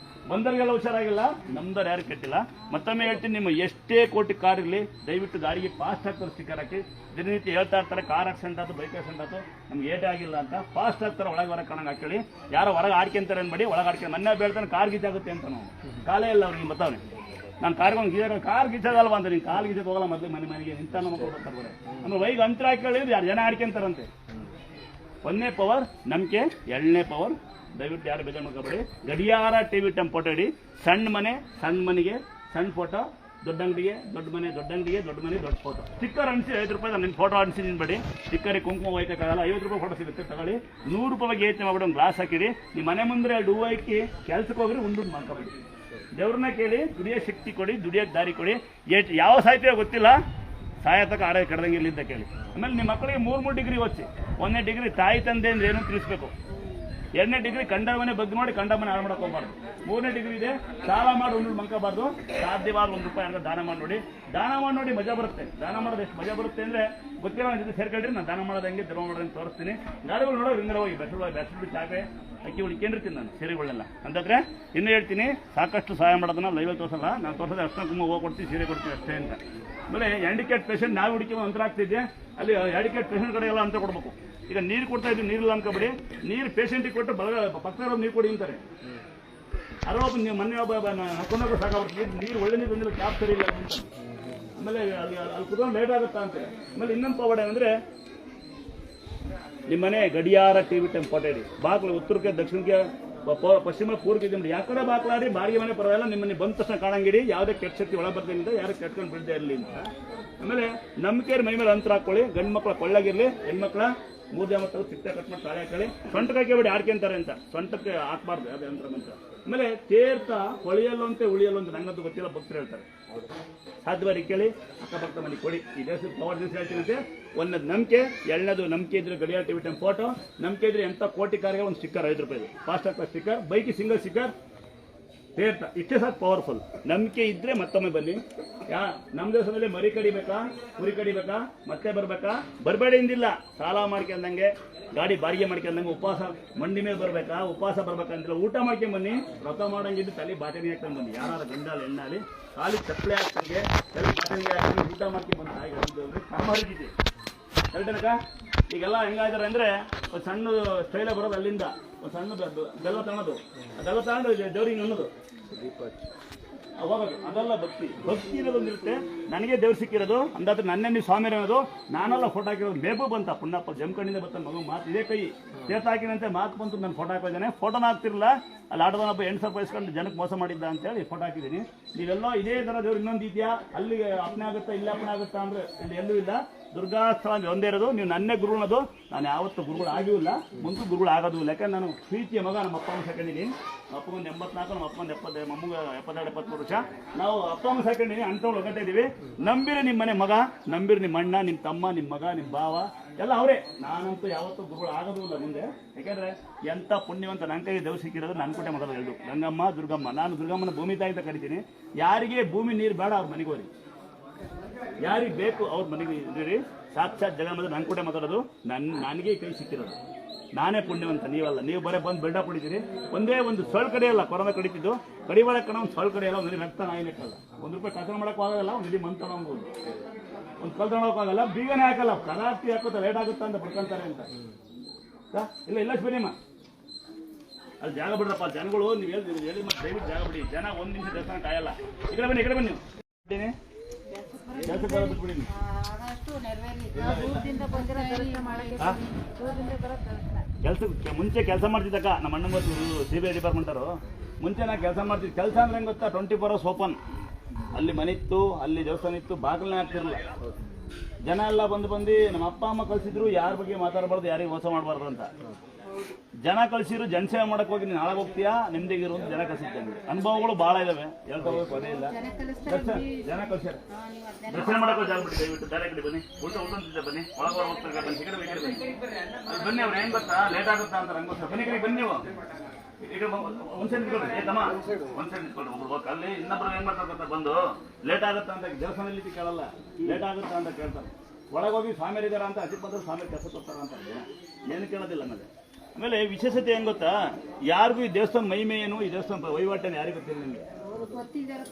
ಬಂದರಿಗೆಲ್ಲ ಹುಷಾರಾಗಿಲ್ಲ, ನಮ್ದವ್ರು ಯಾರು ಕೆಟ್ಟಿಲ್ಲ. ಮತ್ತೊಮ್ಮೆ ಹೇಳ್ತೀನಿ, ನಿಮ್ಮ ಎಷ್ಟೇ ಕೋಟಿ ಕಾರ್ ಇರಲಿ ದಯವಿಟ್ಟು ಗಾಡಿಗೆ ಫಾಸ್ಟ್ ಆಗ್ತಾರೆ ಸ್ಟಿಕ್ಕರ್ ಹಾಕಿ. ದಿನನಿತ್ಯ ಹೇಳ್ತಾ ಇರ್ತಾರೆ ಕಾರ್ ಆಕ್ಸಿಡೆಂಟ್ ಆಯ್ತು, ಬೈಕ್ ಆಕ್ಸಿಡೆಂಟ್ ಆಯ್ತು, ನಮ್ಗೆ ಏಟೇ ಆಗಿಲ್ಲ ಅಂತ. ಫಾಸ್ಟ್ ಆಗ್ತಾರೆ, ಒಳಗೆ ಹೊರಗೆ ಕಾಣಂಗೆ ಹಾಕೊಳ್ಳಿ. ಯಾರೋ ಹೊರಗೆ ಆಡ್ಕೊಂತಾರೆ ಅನ್ಬೇಡಿ, ಒಳಗೆ ಆಡ್ಕೊಂಡು ಮೊನ್ನೆ ಬೇಡ್ತಾನೆ ಕಾರ್ ಗೀಚಾಗುತ್ತೆ ಅಂತ. ನಾವು ಕಾಲೇ ಇಲ್ಲ ಅವ್ರಿಗೆ ಮತ್ತವನೇ. ನಾನು ಕಾರ್ಗೊಂಡು ಕಾರ್ ಗೀಚೋದಲ್ವ ಅಂತ, ನೀನು ಕಾಲು ಗೀಚೋದು ಹೋಗಲ್ಲ ಮೊದಲು ಮನೆಗೆ ನಿಂತ ಮಕ್ಕಳು ಬರ್ತಾರೆ. ಆಮೇಲೆ ವೈಗೆ ಅಂತರ ಹಾಕೊಳ್ಳಿದ್ರೆ ಯಾರು ಜನ ಆಡ್ಕೊಂತಾರಂತೆ. 1ನೇ ಪವರ್ ನಂಬಿಕೆ, 2ನೇ ಪವರ್ ದಯವಿಟ್ಟು ಯಾರು ಬೇಜಾರು ಮಾಡ್ಕೊಬೇಡಿ. ಗಡಿಯಾರ ಟಿವಿ ಟೆಂಪೋಟೋ ಇಡಿ. ಸಣ್ಣ ಮನೆಗೆ ಸಣ್ಣ ಫೋಟೋ, ದೊಡ್ಡ ಅಂಗಡಿಗೆ ದೊಡ್ಡ ಮನೆ, ದೊಡ್ಡ ಅಂಗಡಿಗೆ ದೊಡ್ಡ ಮನೆ ದೊಡ್ಡ ಫೋಟೋ. ಸ್ಟಿಕ್ಕರ್ ಅನಿಸಿ 5 ರೂಪಾಯಿ, ನಿನ್ನ ಫೋಟೋ ಅನಿಸಿ ನಿನ್ಬೇಡಿ. ಸ್ಟಿಕ್ಕರಿಗೆ ಕುಂಕುಮ ಹೋಯ್ಕಾಗಲ್ಲ, 50 ರೂಪಾಯಿ ಫೋಟೋ ಸಿಗುತ್ತೆ ತಗೊಳ್ಳಿ. 100 ರೂಪಾಯಿಗೆ ಯೋಚನೆ ಮಾಡ್ಬಿಟ್ಟು ಒಂದು ಗ್ಲಾಸ್ ಹಾಕಿಡಿ. ನಿಮ್ಮ ಮನೆ ಮುಂದೆ 2 ಹೂವು ಹಾಕಿ ಕೆಲ್ಸಕ್ಕೆ ಹೋಗ್ರಿ, ಉಂಡು ಮಾಡ್ಕೊಬೇಡಿ. ದೇವ್ರನ್ನ ಕೇಳಿ, ದುಡಿಯೋ ಶಕ್ತಿ ಕೊಡಿ, ದುಡಿಯೋಕ್ಕೆ ದಾರಿ ಕೊಡಿ. ಯಾವ ಸಾಹಿತ್ಯ ಗೊತ್ತಿಲ್ಲ, ಸಾಯತಕ್ಕ ಆರೋಗ್ಯ ಕಡ್ದಂಗೆ ಇಲ್ಲಿಂದ ಕೇಳಿ. ಆಮೇಲೆ ನಿಮ್ಮ ಮಕ್ಕಳಿಗೆ 3 ಡಿಗ್ರಿ ಓದಿಸಿ. 1ನೇ ಡಿಗ್ರಿ ತಾಯಿ ತಂದೆ ಅಂದ್ರೆ ಏನು ತಿಳಿಸ್ಬೇಕು. 2ನೇ ಡಿಗ್ರಿ ಕಂಡ ಮನೆ ಬಗ್ಗೆ ನೋಡಿ ಕಂಡ ಮನೆ ಹಾಳು ಮಾಡಕ್ಕೆ ಹೋಗ್ಬಾರ್ದು. 3ನೇ ಡಿಗ್ರಿ ಇದೆ, ಸಾಲ ಮಾಡಿ ಉಂಡು ಮಂಕಬಾರ್ದು. ಸಾಧ್ಯವಾದ 1 ರೂಪಾಯಿ ಅಂತ ದಾನ ಮಾಡಿ ನೋಡಿ. ದಾನ ಮಾಡಿ ನೋಡಿ, ಮಜಾ ಬರುತ್ತೆ. ದಾನ ಮಾಡೋದು ಎಷ್ಟು ಮಜಾ ಬರುತ್ತೆ ಅಂದರೆ ಗೊತ್ತಿಲ್ಲ. ನನ್ನ ಜೊತೆ ಸೇರ್ಕೊಳ್ರಿ, ನಾನು ದಾನ ಮಾಡೋದು ಹೆಂಗೆ ಧರ್ಮ ಮಾಡೋದು ತೋರಿಸ್ತೀನಿ. ಗಾಡಿಗಳು ನೋಡೋ ಹಿಂಗಡೆ ಹೋಗಿ ಬೆಸ್ಟ್ ಚಾಪೆ ಅಕ್ಕಿ ಉಳ್ಕೊಂಡಿರ್ತೀನಿ ನಾನು ಸೀರೆಗಳನ್ನೆಲ್ಲ. ಅಂತಂದ್ರೆ ಇನ್ನೂ ಹೇಳ್ತೀನಿ, ಸಾಕಷ್ಟು ಸಹಾಯ ಮಾಡೋದನ್ನ ಲೈವಲ್ಲಿ ತೋರಿಸಲ್ಲ. ನಾನು ತೋರಿಸೋದು ಅರ್ಶನ ಕುಂಕುಮ ಹೋಗಿ ಕೊಡ್ತೀನಿ, ಸೀರೆ ಕೊಡ್ತೀನಿ ಅಷ್ಟೇ ಅಂತ. ಆಮೇಲೆ ಹ್ಯಾಂಡಿಕ್ಯಾಪ್ ಪೇಷಂಟ್ ನಾವು ಹುಡುಕಿ ಅಂತರ ಆಗ್ತಿದ್ದೆ, ಅಲ್ಲಿ ಹ್ಯಾಂಡಿಕ್ಯಾಪ್ ಪೇಷಂಟ್ ಕಡೆ ಎಲ್ಲ ಅಂತ ಕೊಡ್ಬೇಕು. ಈಗ ನೀರು ಕೊಡ್ತಾ ಇದ್ದೀವಿ, ನೀರಿಲ್ಲ ಅನ್ಕೋಬೇಡಿ. ನೀರು ಪೇಷಂಟಿಗೆ ಕೊಟ್ಟು ಪಕ್ಕದವ್ರು ನೀರು ಕೊಡಿ ಅಂತಾರೆ. ಯಾರೋ ಒಬ್ಬ ನೀವು ಮೊನ್ನೆ ಒಬ್ಬ ಹಾಕೊಂಡೋಗ ಸಾಕಾಗ್ಬಿಟ್ಟು ನೀರು ಒಳ್ಳೆ ನೀರು ಬಂದಿಲ್ಲ, ಕ್ಯಾಪ್ ಸರಿ ಇಲ್ಲ ಅಂತ. ಆಮೇಲೆ ಅಲ್ಲಿ ಕುತ್ಕೊಂಡು ಲೇಟ್ ಆಗುತ್ತಾ ಅಂತಾರೆ. ಆಮೇಲೆ ಇನ್ನೊಂದು ಪವಾಡ ಅಂದರೆ ನಿಮ್ಮನೆ ಗಡಿಯಾರ ಟಿವಿ ಟೆಂಪೋಟೋ ಇಡಿ. ಬಾಗಿಲು ಉತ್ತರಕ್ಕೆ, ದಕ್ಷಿಣಕ್ಕೆ, ಪಶ್ಚಿಮ, ಪೂರ್ವಕ್ಕೆ ನೋಡಿ. ಯಾವ ಕಡೆ ಬಾಕ್ಲಾಡಿ ಬಾಡಿಗೆ ಮನೆ ಪರವಾಗಿಲ್ಲ, ನಿಮ್ಮನೆ ಬಂದ ತಕ್ಷಣ ಕಾಣಂಗಿಡಿ. ಯಾವುದೇ ಕೆಟ್ಟ ಶಕ್ತಿ ಒಳಗೆ ಬರ್ತೀನಿ, ಯಾರು ಕೆಟ್ಕೊಂಡು ಬಿಡದೆ ಇರಲಿ ಅಂತ. ಆಮೇಲೆ ನಂಬಿಕೆ ಮೈ ಮೇಲೆ ಅಂತರ ಹಾಕೊಳ್ಳಿ. ಗಂಡು ಮಕ್ಕಳ ಕೊಳ್ಳಾಗಿರ್ಲಿ, ಹೆಣ್ಮಕ್ಳ 3 ಜನ ಮಕ್ಕಳು ಚಿಕ್ಕ ಕಟ್ ಮಾಡಿ ತಾಳೆ ಹಾಕೊಳ್ಳಿ. ಸೊಂಟಕ್ಕೆ ಹಾಕಿಬಿಡಿ, ಆಡ್ಕೊಂತಾರೆ ಅಂತ. ಸೊಂಟಕ್ಕೆ ಹಾಕ್ಬಾರ್ದು ಅದೇ ಅಂತರ ಮಂತ್ರ. ಆಮೇಲೆ ತೀರ್ಥ ಹೊಳಿಯಲ್ಲಂತೆ ಉಳಿಯಲ್ಲಂತ, ನಂಗಂತೂ ಗೊತ್ತಿಲ್ಲ, ಭಕ್ತರು ಹೇಳ್ತಾರೆ. ಸಾಧ್ಯವಾರಿ ಕೇಳಿ, ಅಕ್ಕಪಕ್ಕ ಮನೆಗೆ ಕೊಡಿ. ಈ ದೇಶ ಪವರ್ ದಿವಸ ಹೇಳ್ತೀನಂತೆ. 1ನೇದು ನಂಬಿಕೆ, 2ನೇದು ನಂಬಿಕೆ ಇದ್ರೆ ಗಡಿಯಾರ ಟಿವಿ ಟೈಮ್ ಫೋಟೋ, ನಂಬಿಕೆ ಇದ್ರೆ ಎಂಥ ಕೋಟಿ ಕಾರ್ಗೆ ಒಂದು ಸ್ಟಿಕ್ಕರ್ 5 ರೂಪಾಯಿ. ಫಾಸ್ಟ್ ಆಗ್ತಾ ಸ್ಟಿಕ್ಕರ್, ಬೈಕಿ ಸಿಂಗಲ್ ಸ್ಟಿಕ್ಕರ್, ತೀರ್ಥ ಇಷ್ಟೇ ಸಾಕು ಪವರ್ಫುಲ್. ನಂಬಿಕೆ ಇದ್ರೆ ಮತ್ತೊಮ್ಮೆ ಬನ್ನಿ. ನಮ್ಮ ದೇಶದಲ್ಲಿ ಮರಿ ಕಡಿಬೇಕಾ, ಕುರಿ ಕಡಿಬೇಕಾ, ಮತ್ತೆ ಬರ್ಬೇಕಾ, ಬರಬೇಡಿ ಇಂದಿಲ್ಲ. ಸಾಲ ಮಾಡ್ಕೊಂಡಂಗೆ, ಗಾಡಿ ಬಾಡಿಗೆ ಮಾಡ್ಕೊಂಡಂಗೆ, ಉಪವಾಸ ಮಂಡಿ ಮೇಲೆ ಬರ್ಬೇಕಾ, ಉಪವಾಸ ಬರ್ಬೇಕಂತಿಲ್ಲ. ಊಟ ಮಾಡ್ಕೊಂಡ್ ಬನ್ನಿ. ವ್ರತ ಮಾಡಂಗಿದ್ದು ತಲೆ ಬಾಟನಿ ಹಾಕೊಂಡು ಬನ್ನಿ. ಯಾರು ಗಂಡಾಲ ಎಣ್ಣಾಲಿ ಖಾಲಿ ಚಪ್ಪಲೆ ಹಾಕ್ತಂಗೆ ತಲೆ ಬಾಟನಿಗೆ ಹಾಕಿ ಊಟ ಮಾಡ್ಕೊಂಡ್ ಬಂದು ತಾಯಿಗೆ ಕಾಮಾರಿಗಿದೆ ಹೇಳ್ತೇನಕ. ಈಗೆಲ್ಲ ಹೆಂಗಾಯ್ತಾರೆ ಅಂದರೆ ಒಂದು ಸಣ್ಣ ಸ್ಟೈಲ ಬರೋದು, ಅಲ್ಲಿಂದ ಒಂದು ಸಣ್ಣ ಬೆಲ್ಲ ತಗೊಳೋದು, ಅದೆಲ್ಲ ತಗೊಂಡು ದೇವ್ರಿಗೆ ಅನ್ನೋದು ಹೋಗೋದು. ಅದೆಲ್ಲ ಭಕ್ತಿ. ಭಕ್ತಿ ಇರೋದೊಂದಿರುತ್ತೆ. ನನಗೆ ದೇವ್ರು ಸಿಕ್ಕಿರೋದು ಅಂದಾದ್ರೆ ನನ್ನೇ ನೀವು ಸ್ವಾಮಿ ಅನ್ನೋದು. ನಾನೆಲ್ಲ ಫೋಟೋ ಹಾಕಿರೋದು ಬೇಬು ಬಂತ ಪುಣ್ಣಪ್ಪ ಜಮ್ಕಣ್ಣಿಂದ ಬರ್ತಾನೆ ಮಗು. ಮಾತು ಇದೇ ಕೈ ಸೇತ ಹಾಕಿನಂತೆ ಮಾತು ಬಂತು. ನಾನು ಫೋಟೋ ಹಾಕಿದ್ದೇನೆ. ಫೋಟೋನ ಹಾಕ್ತಿರಲ್ಲ, ಅಲ್ಲಿ ಆಟೋದನೊಬ್ಬ 8 ಸಾವಿರ ಇಸ್ಕೊಂಡು ಜನಕ್ಕೆ ಮೋಸ ಮಾಡಿದ್ದ ಅಂತೇಳಿ ಫೋಟೋ ಹಾಕಿದ್ದೀನಿ. ನೀವೆಲ್ಲ ಇದೇ ಥರ ದೇವ್ರು ಇನ್ನೊಂದು ಇದೆಯಾ, ಅಲ್ಲಿಗೆ ಅಪ್ಪನೆ ಆಗುತ್ತಾ, ಇಲ್ಲ ಅಪ್ಪನೆ ಆಗುತ್ತಾ ಅಂದರೆ ಇಲ್ಲಿ ಎಲ್ಲೂ ಇಲ್ಲ. ದುರ್ಗಾಸ್ಥಳ ಒಂದೇ ಇರೋದು. ನೀವು ನನ್ನೇ ಗುರುಗಳದು. ನಾನು ಯಾವತ್ತೂ ಗುರುಗಳು ಆಗಿಲ್ಲ, ಮುಂದೆ ಗುರುಗಳು ಆಗೋದು ಇಲ್ಲ. ಯಾಕಂದ್ರೆ ನಾನು ಪ್ರೀತಿಯ ಮಗ. ನಮ್ಮ ಅಪ್ಪ ಅಮ್ಮ ಸಾಕೊಂಡಿದ್ದೀನಿ. ಅಪ್ಪಗೊಂದು 84, ನಮ್ಮ ಅಪ್ಪಂದು 70, ಮಮ್ಮಗೆ 72-73 ವರ್ಷ. ನಾವು ಅಪ್ಪ ಅಮ್ಮ ಸಾಕೊಂಡಿದ್ದೀನಿ. ಅಂಥವ್ಳು ಒಗ್ಗಟ್ಟೆ ಇದ್ದೀವಿ. ನಂಬಿರಿ ನಿಮ್ಮ ಮನೆ ಮಗ, ನಂಬಿರಿ ನಿಮ್ಮ ಅಣ್ಣ, ನಿಮ್ಮ ತಮ್ಮ, ನಿಮ್ಮ ಮಗ, ನಿಮ್ಮ ಭಾವ ಎಲ್ಲ ಅವರೇ. ನಾನಂತೂ ಯಾವತ್ತೂ ಗುರುಗಳು ಆಗೋದು ಇಲ್ಲ ಮುಂದೆ. ಯಾಕೆಂದರೆ ಎಂಥ ಪುಣ್ಯವಂತ ನನ್ನ ಕೈಗೆ ದೇವ್ರು ಸಿಕ್ಕಿರೋದು. ನನ್ನ ಕುಟೆ ಮಗದ ಎರಡು ಗಂಗಮ್ಮ, ದುರ್ಗಮ್ಮ. ನಾನು ದುರ್ಗಮ್ಮನ ಭೂಮಿ ತಾಯಿ ಅಂತ ಕರಿತೀನಿ. ಯಾರಿಗೆ ಭೂಮಿ ನೀರು ಬೇಡ ಅವ್ರ ಮನೆಗೆ ಹೋಗಿ, ಯಾರಿಗೆ ಬೇಕು ಅವ್ರ ಮನೆಗೆ ಇದ್ದೀರಿ. ಸಾಕ್ಷಾತ್ ಜಗನ್ಮಾತೆ ನನ್ನ ಕೂಡ ಮಾತಾಡೋದು. ನನಗೆ ಕೈ ಸಿಕ್ಕಿರೋದು. ನಾನೇ ಪುಣ್ಯವಂತ, ನೀವಲ್ಲ. ನೀವು ಬರೀ ಬಂದು ಬೆಳ್ಡ ಹೊಡಿತೀರಿ. ಒಂದೇ ಒಂದು ಸೊಳ್ಳು ಕಡೆಯಲ್ಲ, ಕೊರೋನಾ ಕಡಿತಿದ್ದು ಕಡಿವಾಳಕ್ಕನ ಒಂದು ಸೊಳ್ಳು ಕಡೆಯಲ್ಲ. ಒಂದು ರಕ್ತ ನಾಯಿನಕ್ಕಲ್ಲ. 1 ರೂಪಾಯಿ ಕಸರ ಮಾಡೋಕ್ಕಾಗಲ್ಲ, ಒಂದು ಇಡೀ ಮಂತ್ ತಗೊಂಬೋದು. ಒಂದು ಕಲ್ ತಗೊಳಕ್ಕಾಗಲ್ಲ, ಬೀಗನೇ ಹಾಕಲ್ಲ. ಕರಾರ್ತಿ ಹಾಕೋತಾ ಲೇಟ್ ಆಗುತ್ತಾ ಅಂತ ಬಿಡ್ಕೊಂತಾರೆ ಅಂತ. ಇಲ್ಲ ಬನ್ನಿಮ್ಮ, ಅಲ್ಲಿ ಜಾಗ ಬಿಡ್ರಪ್ಪ. ಜನಗಳು ನೀವು ಹೇಳಿ ಮತ್ತೆ ದಯವಿಟ್ಟು ಜಾಗ ಬಿಡಿ. ಜನ 1 ನಿಮಿಷ ದೇವಸ್ಥಾನ ಕಾಯಲ್ಲ. ಈ ಕಡೆ ಬನ್ನಿ, ಈ ಕಡೆ ಬನ್ನಿ. ಕೆಲಸಕ್ಕೆ ಬಿಟ್ಬಿಡಿ. ಕೆಲ್ಸಕ್ಕೆ ಮುಂಚೆ ಕೆಲಸ ಮಾಡ್ತಿದ್ದಕ್ಕ ನಮ್ಮ ಅಣ್ಣ ಗೊತ್ತು, CBI ಡಿಪಾರ್ಟ್ಮೆಂಟರು. ಮುಂಚೆ ನಾ ಕೆಲಸ ಮಾಡ್ತಿದ್ದೆ. ಕೆಲಸ ಅಂದ್ರೆ ಹೆಂಗೆ ಗೊತ್ತಾ, 24 hours ಓಪನ್. ಅಲ್ಲಿ ಮನೆ ಇತ್ತು, ಅಲ್ಲಿ ದೇವಸ್ಥಾನ ಇತ್ತು, ಬಾಗಿಲನೇ ಆಗ್ತಿರಲಿಲ್ಲ. ಜನ ಎಲ್ಲ ಬಂದು ನಮ್ಮ ಅಪ್ಪ ಅಮ್ಮ ಕಳಿಸಿದ್ರು, ಯಾರ ಬಗ್ಗೆ ಮಾತಾಡಬಾರ್ದು, ಯಾರಿಗೆ ಮೋಸ ಮಾಡಬಾರ್ದು ಅಂತ. ಜನ ಕಳಿಸಿರು, ಜನಸೇವೆ ಮಾಡಕ್ಕೆ ಹೋಗಿ ನೀನು ಹಾಳಾಗಿ ಹೋಗ್ತೀಯಾ, ನೆಮ್ಮದಿಗಿರು ಅಂತ ಜನ ಕಳಿಸಿದ್ದೇನೆ. ಅನುಭವಗಳು ಭಾಳ ಇದಾವೆ, ಹೇಳ್ತಾ ಹೋಗಿ ಕೊನೆ ಇಲ್ಲ. ಜನ ಕಳಿಸ್ಯಾರ. ದರ್ಶನ ಮಾಡಕ್ಕೆ ಜಾಗ ಬಿಡಿ, ದಯವಿಟ್ಟು ಬೇರೆ ಕಡೆ ಬನ್ನಿ. ಊಟ ಬನ್ನಿ, ಒಳಗೆ ಹೋಗ್ತಾರೆ ಬನ್ನಿ. ಈ ಕಡೆ ಬನ್ನಿ. ಅವ್ರು ಹೆಂಗ್ ಗೊತ್ತಾ, ಲೇಟ್ ಆಗುತ್ತಾ ಅಂತ ಹಂಗೋಸ್ಕರ ಬನ್ನಿ. ಕಡೆ ಬನ್ನಿ ನೀವು. ಈಗ ಒಂದ್ಸರಿ ನಿಂತ್ಕೊಳ್ರಿ. ತಮ್ಮ ಒಂದ್ಸರಿ ನಿಂತ್ಕೊಳ್ರಿ. ಒಬ್ರು ಅಲ್ಲಿ ಇನ್ನೊಬ್ರು ಏನ್ ಮಾಡ್ತಾರೆ ಗೊತ್ತಾ, ಬಂದು ಲೇಟ್ ಆಗುತ್ತಾ ಅಂತ ದೇವಸ್ಥಾನದಲ್ಲಿ ಕೇಳಲ್ಲ, ಲೇಟ್ ಆಗುತ್ತಾ ಅಂತ ಕೇಳ್ತಾರೆ. ಒಳಗೋಗಿ ಸ್ವಾಮಿಯರಿದಾರ ಅಂತ ಅಜಿಪತ್ರ ಸ್ವಾಮಿ ಕೆಲಸ ಕೊಡ್ತಾರ ಅಂತ ಏನು ಕೇಳೋದಿಲ್ಲ. ಆಮೇಲೆ ಆಮೇಲೆ ವಿಶೇಷತೆ ಹೆಂಗ್ ಗೊತ್ತಾ, ಯಾರಿಗೂ ಈ ದೇವಸ್ಥಾನ ಮಹಿಮೆ ಏನು, ಈ ದೇವಸ್ಥಾನ ವಹಿವಾಟೇನು ಯಾರಿಗೂ ಗೊತ್ತಿಲ್ಲ ನಿಮಗೆ,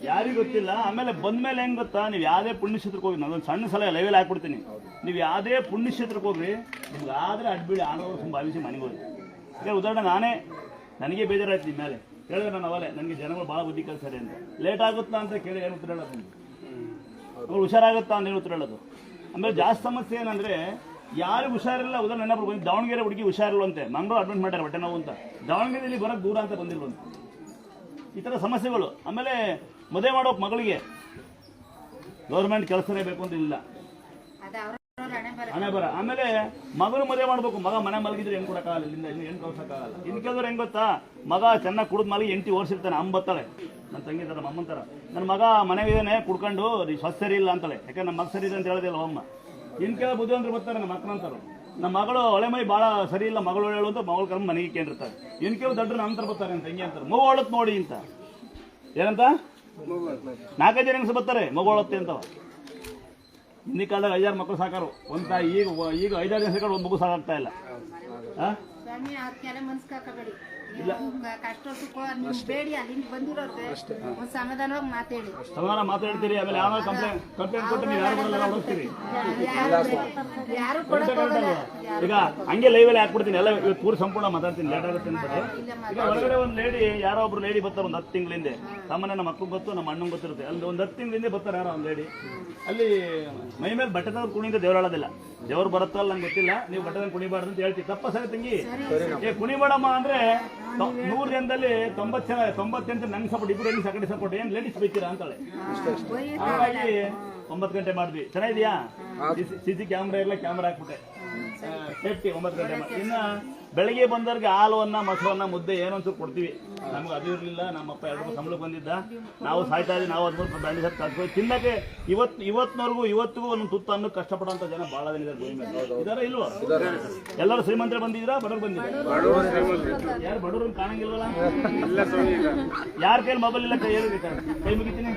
ಯಾರಿಗೂ ಗೊತ್ತಿಲ್ಲ. ಆಮೇಲೆ ಬಂದ್ಮೇಲೆ ಹೆಂಗ್ ಗೊತ್ತಾ, ನೀವು ಯಾವುದೇ ಪುಣ್ಯಕ್ಷೇತ್ರಕ್ಕೆ ಹೋಗಿ, ನಾನೊಂದು ಸಣ್ಣ ಸಲ ಲೈವಲ್ಲಿ ಹಾಕ್ಬಿಡ್ತೀನಿ, ನೀವು ಯಾವುದೇ ಪುಣ್ಯಕ್ಷೇತ್ರಕ್ಕೆ ಹೋಗ್ರಿ, ನಿಮ್ಗೆ ಆದ್ರೆ ಅಡ್ಬಿಡಿ ಆಡೋರು ತುಂಬ ಭಾವಿಸಿ ಮನೆಗೆ ಹೋಗಿ. ಈಗ ಉದಾಹರಣೆ ನನಗೆ ಬೇಜಾರಾಯ್ತು ನಿಮ್ಮ ಮೇಲೆ ಹೇಳಿದ್ರೆ ನಾನು ಅವಲೇ, ನನಗೆ ಜನಗಳು ಭಾಳ ಬುದ್ಧಿ ಕಲಿಸ್ತಾರೆ ಅಂತ. ಲೇಟ್ ಆಗುತ್ತಾ ಅಂತ ಕೇಳಿ ಏನು ಉತ್ತರ ಹೇಳೋದು, ಅವ್ರು ಹುಷಾರಾಗುತ್ತಾ ಅಂತ ಏನು ಉತ್ತರ ಹೇಳೋದು. ಆಮೇಲೆ ಜಾಸ್ತಿ ಸಮಸ್ಯೆ ಏನಂದ್ರೆ, ಯಾರು ಹುಷಾರಿಲ್ಲ, ಉದಾಹರಣೆ ನೆನಪು ಬಂದು ದಾವಣಗೆರೆ ಹುಡುಗಿ ಹುಷಾರಿಲ್ವಂತೆ, ಮಂಗಳೂರು ಅಡ್ಮಿಟ್ ಮಾಡ್ಯಾರ ಹೊಟ್ಟೆ ನೋವು ಅಂತ, ದಾವಣಗೆರೆಯಲ್ಲಿ ಬರೋಕ್ಕೆ ದೂರ ಅಂತ ಬಂದಿಲ್ವಂತೆ. ಈ ಥರ ಸಮಸ್ಯೆಗಳು. ಆಮೇಲೆ ಮದುವೆ ಮಾಡೋ ಮಗಳಿಗೆ ಗೌರ್ಮೆಂಟ್ ಕೆಲಸನೇ ಬೇಕು ಅಂತ ಇಲ್ಲ, ಹಣೆ ಬರ. ಆಮೇಲೆ ಮಗನು ಮದುವೆ ಮಾಡ್ಬೇಕು, ಮಗ ಮನೆ ಮಲಗಿದ್ರೆ ಹೆಣ್ಣು ಕೊಡಕ್ಕಾಗಲ್ಲ, ಇಲ್ಲಿಂದ ಇನ್ನು ಹೆಣ್ಣು ಕಳ್ಸಕ್ಕಾಗಲ್ಲ. ಇನ್ನು ಕೆಲವ್ರು ಹೆಂಗ್ ಗೊತ್ತಾ, ಮಗ ಚೆನ್ನಾಗಿ ಕುಡಿದ್ ಮಲಗಿ ಎಂಟಿ ಓಡಿಸಿರ್ತಾನೆ, ಅಂಬತ್ತಾಳೆ ನನ್ನ ತಂಗಿ ಥರ ಅಮ್ಮನ ಥರ, ನನ್ನ ಮಗ ಮನೆಗಿದ್ದೇನೆ ಕುಡ್ಕೊಂಡು ಸ್ವಸ್ಥ ಸರಿ ಇಲ್ಲ ಅಂತಾಳೆ, ಯಾಕಂದ್ರೆ ನಮ್ಮ ಮಗ ಸರಿ ಇದೆ ಅಂತ ಹೇಳೋದಿಲ್ಲ ಅಮ್ಮ. ಇನ್ನು ಕೆಲವು ಬುದ್ಧಿವಂತರು ಬರ್ತಾರೆ, ನಮ್ಮ ಅಕ್ಕನಂತಾರು, ನಮ್ಮ ಮಗಳು ಒಳೆ ಮೈ ಭಾಳ ಸರಿ ಇಲ್ಲ, ಮಗಳು ಹೇಳು ಅಂತ ಮಗಳು ಕರ್ಮ ಮನೆಗೆ ಕೇಳಿರ್ತಾರೆ. ಇನ್ನು ಕೆಲವು ದೊಡ್ಡ ನಂತರ ಬರ್ತಾರೆ ಅಂತ ತಂಗಿ ಅಂತಾರೆ, ಮಗು ಒಳತ್ ನೋಡಿ ಅಂತ, ಏನಂತ 4-5 ಜನ ಹೆಂಗಸ ಬರ್ತಾರೆ ಮಗು ಒಳತ್ತೆ ಅಂತವ. ಹಿಂದಿ ಕಾಲದಾಗ 5-6 ಮಕ್ಕಳು ಸಾಕಾರು, ಒಂದು ತಾಯಿ. ಈಗ 5-6 ಜನ ಸಾಕಾರು, ಒಂದು ಮಗು ಸಾಕಾಗ್ತಾ ಇಲ್ಲ. ಸ್ವಾಮಿ ಅವ್ರ ಮನ್ಸ್ ಕಾಕಬೇಡಿ, ಕಷ್ಟ ಸುಖ ನೀವು ಬೇಡಿ, ಅಲ್ಲಿಂದ ಬಂದಿರೋರ್ಗೆ ಒಂದು ಸಮಾಧಾನವಾಗಿ ಮಾತಾಡಿ, ಸಮಾಧಾನ ಮಾತಾಡ್ತೀರಿ. ಆಮೇಲೆ ಯಾವ ಕಂಪ್ಲೇಂಟ್ ಕೊಟ್ಟು ನೀವು ಯಾರು ಬರಲ್ಲ ಹೊಡಿಸ್ತೀರಿ. ಯಾರು ಕೊಡಕ್ ಹೋಗಲ್ಲ. ಈಗ ಹಂಗೆ ಲೈವಲ್ಲಿ ಹಾಕ್ಬಿಡ್ತೀನಿ ಎಲ್ಲ, ಪೂರ ಸಂಪೂರ್ಣ ಮಾತಾಡ್ತೀನಿ, ಲೇಟ್ ಆಗುತ್ತೆ ಅನ್ಬಿಟ್ಟು. ಈಗ ಹೊರಗಡೆ ಒಂದು ಲೇಡಿ, ಯಾರೋ ಒಬ್ರು ಲೇಡಿ ಬರ್ತಾರೆ ಒಂದು 10 ತಿಂಗಳಿಂದ, ಸಾಮಾನ್ಯ ನಮ್ಮ ಮಕ್ಕಳು ಗೊತ್ತು, ನಮ್ಮ ಅಣ್ಣಂಗೆ ಗೊತ್ತಿರುತ್ತೆ. ಅಲ್ಲಿ ಒಂದು 10 ತಿಂಗಳಿಂದ ಬರ್ತಾರೆ ಯಾರೋ ಒಂದು ಲೇಡಿ, ಅಲ್ಲಿ ಮೈ ಮೇಲೆ ಬಟ್ಟೆ ತಂದು ಕುಣಿಯಿಂದ ದೇವ್ರು ಹೇಳೋದಿಲ್ಲ, ದೇವ್ರು ಬರುತ್ತಲ್ಲ ನಂಗೆ ಗೊತ್ತಿಲ್ಲ, ನೀವು ಬಟ್ಟೆ ತಂದು ಕುಣಿಬಾರ್ದು ಅಂತ ಹೇಳ್ತೀವಿ. ತಪ್ಪ ಸರಿ ತಂಗಿ, ಕುಣಿಬೇಡಮ್ಮ ಅಂದ್ರೆ 100 ಜನದಲ್ಲಿ 98 ನಂಗೆ ಸಪೋರ್ಟ್, ಇಬ್ಬರು ಹೆಂಗ್ ಸಕಡೆ ಸಪೋರ್ಟ್, ಏನ್ ಲೇಡೀಸ್ ಬೇಕಿರಾ ಅಂತಾಳೆ. ಹಾಗಾಗಿ 9 ಗಂಟೆ ಮಾಡಿದ್ವಿ, ಚೆನ್ನಾಗಿದ್ಯಾ, CC ಕ್ಯಾಮ್ರಾ ಇಲ್ಲ, ಕ್ಯಾಮ್ರಾ ಹಾಕ್ಬಿಟ್ಟೆ, ಸೇಫ್ಟಿ 9 ಗಂಟೆ ಮಾಡಿ. ಇನ್ನ ಬೆಳಗ್ಗೆ ಬಂದವ್ರಿಗೆ ಹಾಲುವನ್ನ ಮೊಸರನ್ನ ಮುದ್ದೆ ಏನೊಂಚೂರು ಕೊಡ್ತೀವಿ. ನಮ್ಗೆ ಅದು ಇರಲಿಲ್ಲ, ನಮ್ಮಪ್ಪ 2 ಸಂಬಳಕ್ಕೆ ಬಂದಿದ್ದ, ನಾವು ಸಾಯ್ತಾ ಇದ್ವಿ, ನಾವು 13 ದಂಡಿ ಸತ್ತು ಕಳ್ಸ್ಕೊಂಡು ತಿನ್ನಕ್ಕೆ ಇವತ್ತಿಗೂ ಒಂದು ತುತ್ತು ಅನ್ನ ಕಷ್ಟಪಡುವಂತ ಜನ ಬಹಳ ಜನ ಇದಾರೆ ಇಲ್ವೋ? ಎಲ್ಲರೂ ಶ್ರೀಮಂತರು ಬಂದಿದ್ದೀರಾ, ಬಡವರು ಬಂದಿದ್ದೀರಾ? ಯಾರು ಬಡವ್ರನ್ನ ಕಾಣಂಗಿಲ್ವಲ್ಲ, ಯಾರ ಕೈಲಿ ಮೊಬೈಲ್ ಇಲ್ಲ, ಕೈ ಮುಗಿತೀನಿ.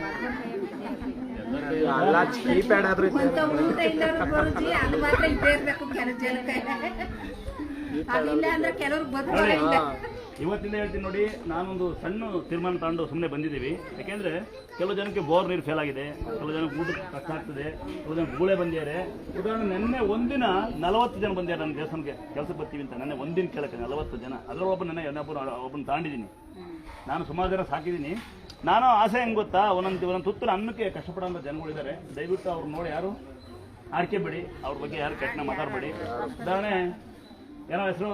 ಇವತ್ತಿಂದ ಹೇಳ್ತೀನಿ ನೋಡಿ, ನಾನೊಂದು ಸಣ್ಣ ತೀರ್ಮಾನ ತಗೊಂಡು ಸುಮ್ಮನೆ ಬಂದಿದ್ದೀವಿ. ಯಾಕೆಂದ್ರೆ ಕೆಲವು ಜನಕ್ಕೆ ಬೋರ್ ನೀರು ಫೇಲ್ ಆಗಿದೆ, ಕೆಲವು ಜನಕ್ಕೆ ಊಟಕ್ಕೆ ಕಷ್ಟ ಆಗ್ತದೆ, ಕೆಲವು ಜನ ಗೂಳೆ ಬಂದಿದ್ದಾರೆ. ಉದಾಹರಣೆ ನೆನ್ನೆ ಒಂದಿನ 40 ಜನ ಬಂದಿದ್ದಾರೆ ನನ್ನ ದೇವಸ್ಥಾನಕ್ಕೆ ಕೆಲಸಕ್ಕೆ ಬರ್ತೀವಿ ಅಂತ. ನೆನ್ನೆ ಒಂದಿನ ಕೇಳಕ್ಕೆ 40 ಜನ, ಅದರೊಬ್ಬ ನೆನ್ನೆ ಒಬ್ಬನ ತಾಂಡಿದ್ದೀನಿ. ನಾನು ಸುಮಾರು ಜನ ಸಾಕಿದ್ದೀನಿ. ನಾನು ಆಸೆ ಹೆಂಗೆ ಗೊತ್ತಾ, ಒಂದೊಂದು ತುತ್ತನ ಅನ್ನಕ್ಕೆ ಕಷ್ಟಪಡೋಂಥ ಜನಗಳಿದ್ದಾರೆ. ದಯವಿಟ್ಟು ಅವ್ರು ನೋಡಿ ಯಾರು ಆಡ್ಕೆಬೇಡಿ, ಅವ್ರ ಬಗ್ಗೆ ಯಾರು ಕೆಟ್ಟನ ಮಾತಾಡಬೇಡಿ. ಉದಾಹರಣೆ ಏನೋ ಹೆಸರು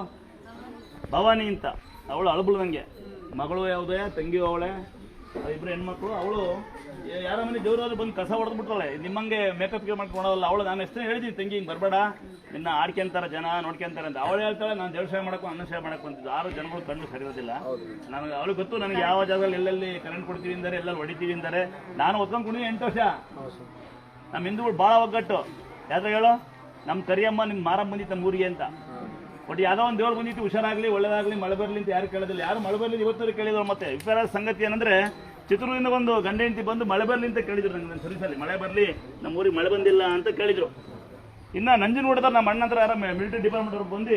ಭವಾನಿ ಅಂತ, ಅವಳು ಅಳಬುಳ್ದಂಗೆ, ಮಗಳು ಯಾವುದೇ ತಂಗಿ ಅವಳೆ, ಇಬ್ಬರು ಹೆಣ್ಮಕ್ಳು. ಅವಳು ಯಾರ ಮನೆ ದೇವ್ರಾದ್ರು ಬಂದು ಕಸ ಹೊಡೆದು ಬಿಟ್ರಳೆ, ನಿಮ್ಮಂಗೆ ಮೇಕಪ್ಗೆ ಮಾಡ್ಕೊಳೋಲ್ಲ. ಅವಳು ನಾನು ಎಷ್ಟು ಹೇಳಿದ್ದೀನಿ, ತಂಗಿ ಹಿಂಗೆ ಬರಬೇಡ, ನಿನ್ನ ಆಡ್ಕೊಂತಾರೆ ಜನ, ನೋಡ್ಕೊಂತಾರೆ ಅಂತ. ಅವಳು ಹೇಳ್ತಾಳೆ, ನಾನು ದೇವ್ರ ಸೇವೆ ಮಾಡಕ್ಕೂ ಅನ್ನ ಸೇವೆ ಮಾಡಕ್ಕೆ ಬಂತಿದ್ದು. 6 ಜನಗಳು ಕಣ್ಣು ಸರಿ ಇರೋದಿಲ್ಲ. ನನಗೆ ಅವಳಿಗೆ ಗೊತ್ತು, ನನಗೆ ಯಾವ ಜಾಗದಲ್ಲಿ ಎಲ್ಲೆಲ್ಲಿ ಕರೆಂಟ್ ಕೊಡ್ತೀವಿ ಅಂದರೆ, ಎಲ್ಲೆಲ್ಲಿ ಹೊಡಿತೀವಿ ಅಂದರೆ. ನಾನು ಒತ್ಕೊಂಡು ಕುಣಿದು 8 ವರ್ಷ. ನಮ್ಮ ಹಿಂದೂಗಳು ಭಾಳ ಒಗ್ಗಟ್ಟು. ಯಾವ್ದು ಹೇಳೋ, ನಮ್ಮ ಕರಿಯಮ್ಮ ನಿಮ್ಮ ಮಾರಮ್ಮ ಬಂದಿತ್ತು ಊರಿಗೆ ಅಂತ. ಬಟ್ ಯಾವುದೋ ಒಂದು ದೇವ್ರು ಬಂದಿತ್ತು, ಹುಷಾರಾಗಲಿ, ಒಳ್ಳೇದಾಗಲಿ, ಮಳೆ ಬರಲಿ ಅಂತ ಯಾರು ಕೇಳೋದಿಲ್ಲ. ಯಾರು ಮಳೆ ಬರಲಿ ಇವತ್ತವ್ರು ಕೇಳಿದ್ರು. ಮತ್ತೆ ವಿಪರ ಸಂಗತಿ ಏನಂದ್ರೆ, ಚಿತ್ರದುರ್ಗದಿಂದ ಒಂದು ಗಂಡ ಹೆಂಡತಿ ಬಂದು ಮಳೆ ಬರಲಿ ಅಂತ ಕೇಳಿದ್ರು ನಂಗೆ ಸರ್ವಿಸಲ್ಲಿ. ಮಳೆ ಬರಲಿ, ನಮ್ಮ ಊರಿಗೆ ಮಳೆ ಬಂದಿಲ್ಲ ಅಂತ ಕೇಳಿದ್ರು. ಇನ್ನು ನಂಜನಗೂಡದ ನಮ್ಮ ಅಣ್ಣ ಹತ್ರ ಯಾರೋ ಮಿಲಿಟರಿ ಡಿಪಾರ್ಟ್ಮೆಂಟ್ ಅವ್ರು ಬಂದು,